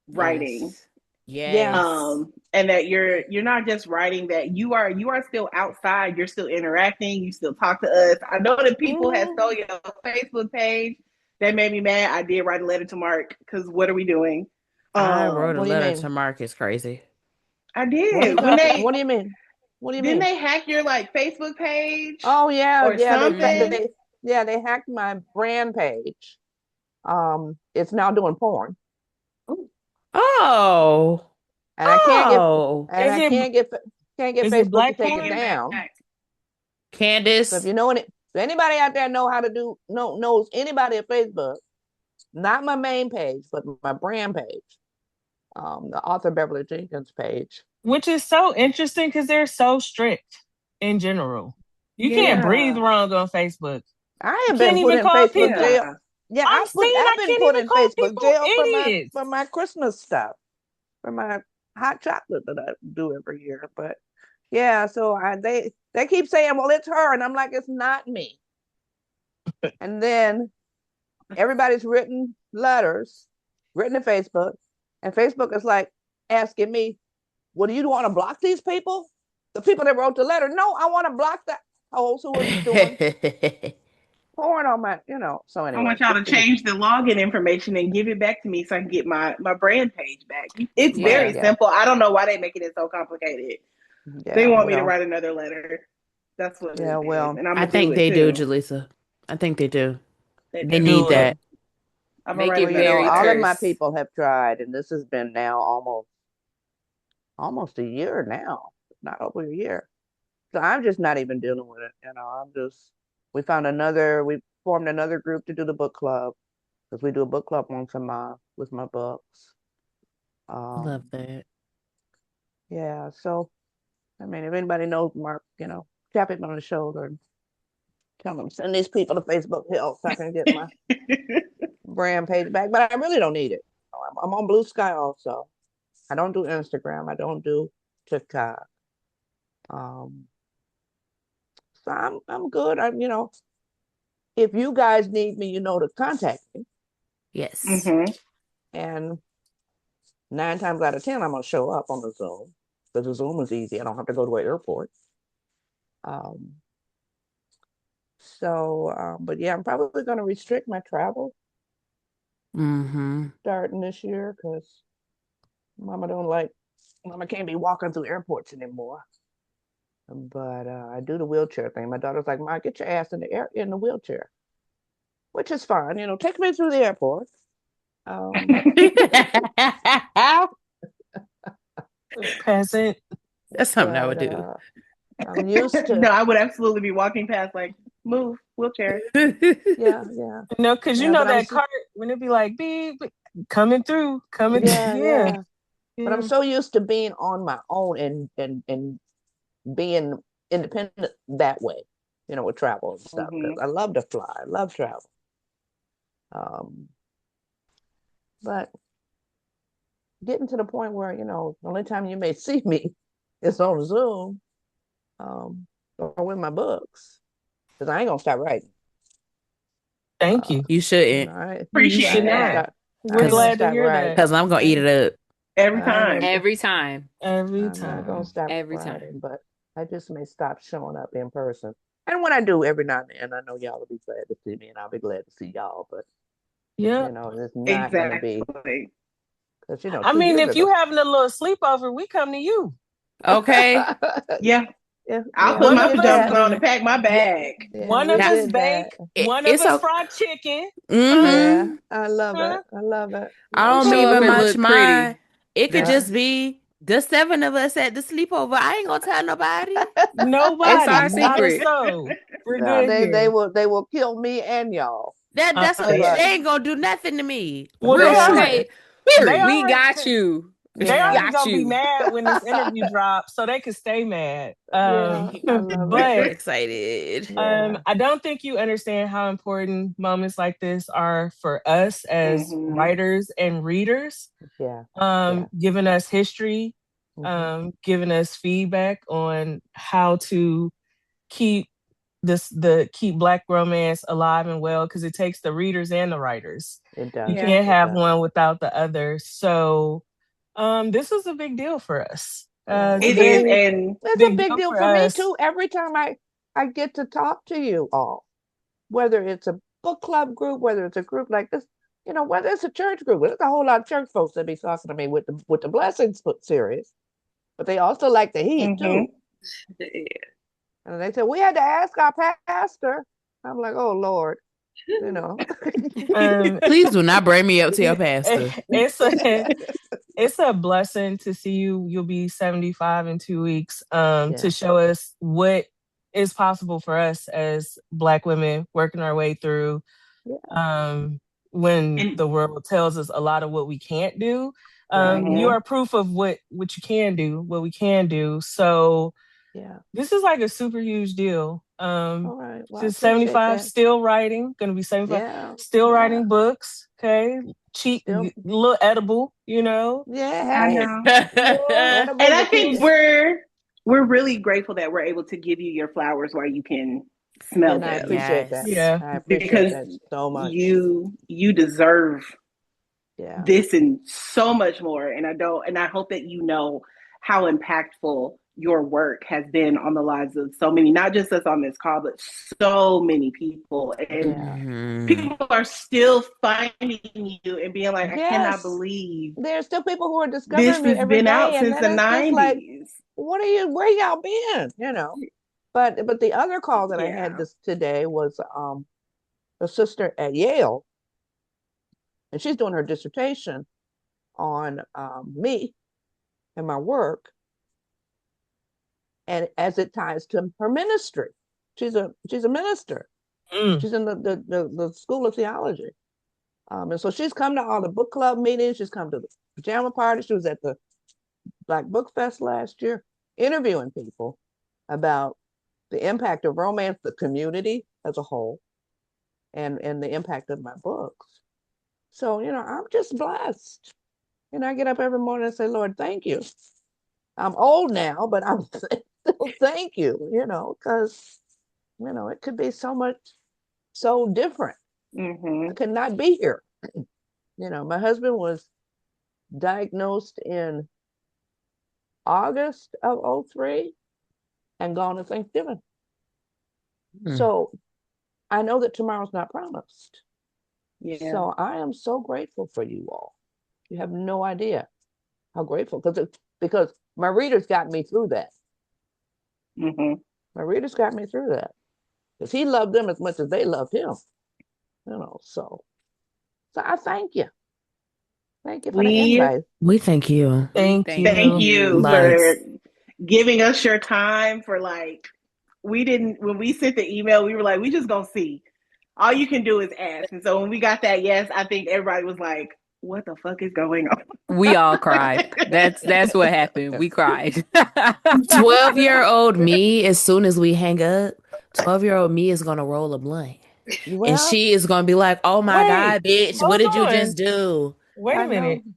writing. Yes. Yeah. Yes. And that you're not just writing, that you are still outside, you're still interacting, you still talk to us. I know that people have Mhm. stole your Facebook page. That made me mad. I did write a letter to Mark because what are we doing? I wrote a What do you Um letter mean? to Marcus. Crazy. I What are you did. When talking? they What do you mean? What do you didn't mean? they hack your like Facebook page Oh yeah, or yeah. something? They hacked my brand page. It's now doing porn, Oh. and Oh. Is it can't get is it Facebook to black take it porn? down. So if Candace. you know if anybody out there know how to do knows anybody at Facebook, not my main page, but my brand page, the author Beverly Jenkins page. Which is so interesting because they're so strict in general. You can't breathe Yeah. wrong on Facebook. I You have can't been put even in call Facebook people. jail. Yeah. Yeah, I'm saying I've I been can't put even in call Facebook people jail idiots. for my Christmas stuff, for my hot chocolate that I do every year. But yeah, so they keep saying, well, it's her, and I'm like, it's not me. And then everybody's written letters, written to Facebook, and Facebook is like asking me, well, do you want to block these people? The people that wrote the letter? No, I want to block the hoes who are doing porn on my, So I anyway, want y'all to change the login information and give it back to me so I can get my brand page back. It's yeah, very Yeah. yeah, simple. I don't know why they making it so complicated. They yeah. want me to Well, write another letter. That's what yeah, it is. well, And I'm I gonna do think it they do, too. Jaleesa. I think they do. They They do. need Do it. So that. I'm gonna Make write it well, another very all of letter. my terse. people have tried, and this has been now almost a year now, not over a year. So I'm just not even dealing with it. We formed another group to do the book club because we do a book club once a month with my books. Love Um, that. yeah, so I mean, if anybody knows Mark, tap him on the shoulder and tell him send these people to Facebook help so I can get my brand page back. But I really don't need it. I'm on Blue Sky also. I don't do Instagram. I don't do TikTok. Um, so I'm good. If you guys need me, to contact me. Yes. Mm-hmm. And 9 times out of 10, I'm gonna show up on the Zoom because the Zoom is easy. I don't have to go to an airport. Um, but yeah, I'm probably gonna restrict my travel Mm-hmm. starting this year because Mama can't be walking through airports anymore. But I do the wheelchair thing. My daughter's like, "Ma, get your ass in the wheelchair," which is fine. Take me through the airport. Um, Peasant. That's something I but would do. I'm used to. No, I would absolutely be walking past like move, wheelchair. Yeah, yeah, No, because you yeah. know that cart when it be like beep, beep, coming through. Yeah, Yeah, yeah. But I'm yeah. so used to being on my own and being independent that way, with travel and stuff. Because Mm-hmm. I love to fly. I love travel. Um, but getting to the point where, the only time you may see me is on Zoom, or with my books. Because I ain't gonna stop writing. Thank Uh, you. You shouldn't, You Appreciate should I ain't gonna not. that stop. I We're ain't gonna cause, glad to stop hear writing. that. 'cause I'm gonna I eat ain't, it up. every I ain't time. gonna. Every time. Every I'm not gonna time. stop Every time. writing, but I just may stop showing up in person. And when I do, every now and then, I know y'all will be glad to see me, and I'll be glad to see y'all. But Yep. it's not gonna be Exactly. because I two mean, years if you ago. having a little sleepover, we come to you. Okay. Yeah. Yeah, I'll yeah, put One we my of did us, pajamas that. on and pack my one, bag. Yeah, one we of Now us did that. bake, one of it's us okay. fried chicken. Huh? Yeah, Mm-hmm. I love it. Huh? I love it. I Just don't Okay, show up even and well, much look mind. pretty. It could That's yeah. just be the seven of us at the sleepover. I ain't gonna tell nobody. it's Nobody, our not a secret. soul. We're No, good here. they will kill me and y'all. That's what Yeah. But they ain't gonna do nothing to me. Well, Real That's shit. okay. they Period. We already, got you. they yeah, already Got gonna be you. mad when this interview drops, so they can stay mad. yeah, I love I'm it. so But excited. Yeah. I don't think you understand how important moments like this are for us as Mm-hmm. writers and readers. Yeah, yeah. Giving us history, Hmm. giving us feedback on how to keep the keep Black romance alive and well, because it takes the readers and the writers. It You does. Yeah. can't have does. one without the other. So this was a big deal for us. It's It is, very and It's a big big deal deal for for me us. too. Every time I get to talk to you all, whether it's a book club group, whether it's a group like this, whether it's a church group, there's a whole lot of church folks that be talking to me with the blessings series, but they also like the heat too. And they said we had to ask our pastor. I'm like, oh Lord, Um, Please do not bring me up to your pastor. it's a it's a blessing to see you. You'll be 75 in 2 weeks. To Yeah, show us what is possible for us as Black women working our way through. yeah, Um, when and the world tells us a lot of what we can't do, right, you mhm. are proof of what you can do, what we can do. So yeah. this is like a super huge deal. All right, well, I Just appreciate 75, that. still writing, gonna be 75, Yeah, still yeah, writing books. Okay. Cheap, still, little edible, I yeah. Hey, know. little, And edibles I are think cute, we're really grateful that we're able to give you your flowers while you can smell and I them, appreciate that. Yes. yeah. I appreciate because that so much. you deserve Yeah. this and so much more. And I hope that you know how impactful your work has been on the lives of so many, not just us on this call, but so many people. And Yeah. Mhm. people are still finding you and being like, I cannot Yes. believe There's still people who are this discovering me has every been day, out and since then the it's just like, 90s. where y'all been? But the other call that I had Yeah. this today was a sister at Yale, and she's doing her dissertation on me and my work, and as it ties to her ministry. She's a minister. Mm. She's in the School of Theology. And so she's come to all the book club meetings. She's come to the pajama party. She was at the Black Book Fest last year, interviewing people about the impact of romance, the community as a whole, and the impact of my books. So, I'm just blessed. I get up every morning and say, Lord, thank you. I'm old now, but I'm still thank you, because, it could be so much, so different. I Mm-hmm. could not be here. My husband was diagnosed in August of '03 and gone at Thanksgiving. Mm. So I know that tomorrow's not promised. Yeah. So I am so grateful for you all. You have no idea how grateful, because my readers got me through that. Mm-hmm. My readers got me through that because he loved them as much as they loved him. So I thank you. Thank you for the We invite. We thank you. We Thank thank thank you. you you. for Lots. giving us your time for like we didn't when we sent the email, we were like, we just gonna see. All you can do is ask. And so when we got that yes, I think everybody was like, what the fuck is going on? We all cried. That's what happened. We cried. 12-year-old me, as soon as we hang up, 12-year-old me is going to roll a blunt. And Well, she is going to be like, oh my Wait, God, bitch, what hold did you on. just do? Wait a I minute. know.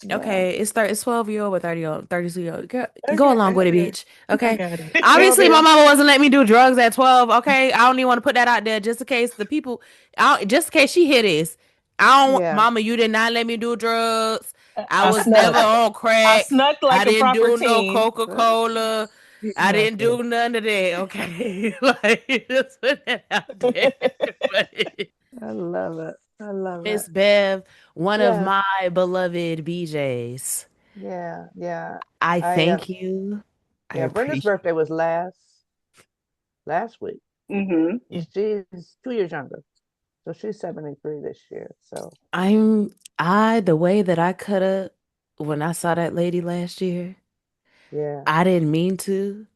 Yeah. Okay, it's 12-year-old or 30-year-old, 32-year-old. Girl, go Okay, along I with it, got it. bitch. I Okay. got it. 12 Obviously, year my old. mama wasn't letting me do drugs at 12. Okay. I don't even want to put that out there just in case the people, just in case she hear this. I don't, Yeah. mama, you did not let me do drugs. I I was never snuck. on I crack. snuck I like a didn't proper do no teen. Coca-Cola. I No, I'm didn't kidding. do none of that. Okay. Like, just put that out there. But I love it. I love it. Miss Bev, one of Yes. my beloved BJs. Yeah. Yeah. I I thank you. I Yeah. Brenda's appreciate birthday was last week. Mm-hmm. Yeah. She's 2 years younger, so she's 73 this year. So I'm the way that I cut up when I saw that lady last year, yeah. I didn't mean to.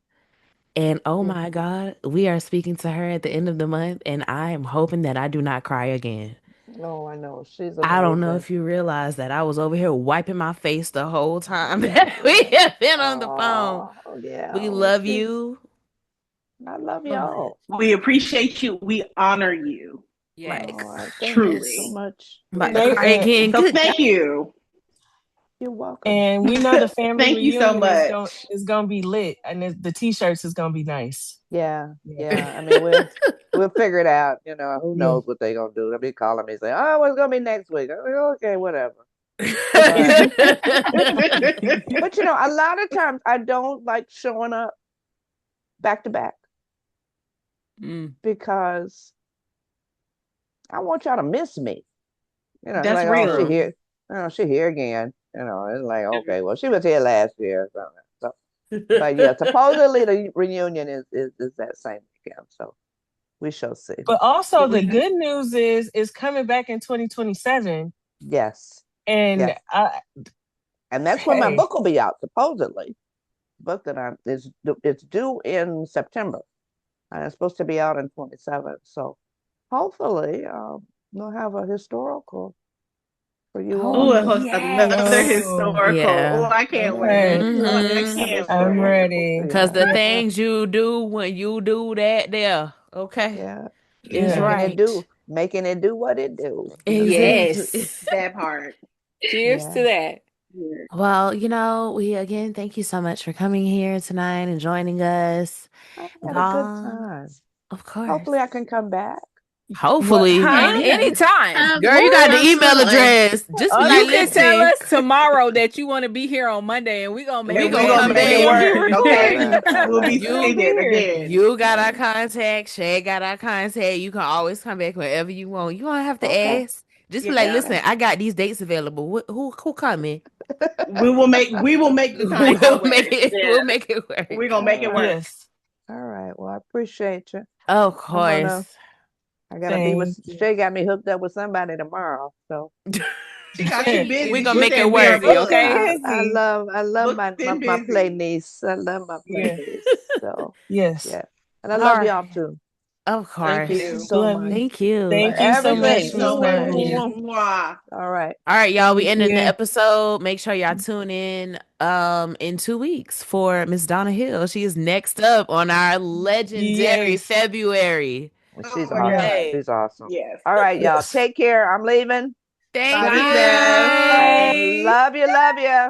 And oh Yeah. my God, we are speaking to her at the end of the month, and I am hoping that I do not cry again. No, I know she's I don't know amazing. if you realize that I was over here wiping my face the whole time that we have been on the phone. Oh yeah. We Oh, love she's. you, I love but y'all. We appreciate you. We honor you. Like right, Oh, I thank you so truly. because much. I'm about to Yeah. They cry again. So Good God. thank you. You're welcome. And we know the family Thank you so reunion much. is gonna be lit, and the t-shirts is gonna be nice. Yeah, Yeah. yeah. I mean, we'll figure it out. You know, who Yeah. knows what they're gonna do? They'll be calling me saying, "Oh, what's gonna be next week?" I'm like, okay, whatever. But but you know, a lot of times I don't like showing up back to back because I want y'all to miss me. You know, it's That's like, oh, she real. here. Oh, she here again. You know, it's like, okay, well, she was here last year. So, but yeah, supposedly the reunion is that same weekend. So we shall see. But also the good news is it's coming back in 2027. Yes. And yes. And that's when my book will be out, supposedly. Book that it's due in September. And it's supposed to be out in 27. So hopefully we'll have a historical for you all. Another historical. Yeah. Oh, I can't wait. I can't I'm wait. ready. Because the things you do when you do that there, okay? Yeah. Is right. Making it do what it do. Exactly. Yes, that part. Cheers to that. Well, we again thank you so much for coming here tonight and joining us. I had a good time. Of course. Hopefully I can come back. Hopefully. Anytime. Girl, you got the email address. Just be like, You can tell listen. us tomorrow that you want to be here on Monday, and we're going to make We it gonna come make it back. work. Okay. We'll be seeing it again. You got our contact. Shay got our contact. You can always come back whenever you want. You don't have to ask. Just be like, listen, I got these dates available. Who coming? We will make the time. We'll make it work. We're gonna make it work. Yes. All right. Well, I appreciate you. Of course. I gotta be with Shay. Got me hooked up with somebody tomorrow. So she got you busy. We're gonna make it work. Okay. I love my play niece. I love my play niece. So yes. Yeah. And I love y'all too. Of course. Thank you so much. Thank you. Thank you so much. All right, y'all. We ending the episode. Make sure y'all tune in 2 weeks for Miss Donna Hill. She is next up on our legendary February. She's awesome. She's awesome. Yes. All right, y'all. Take care. I'm leaving. Thank you. Love you. Love you.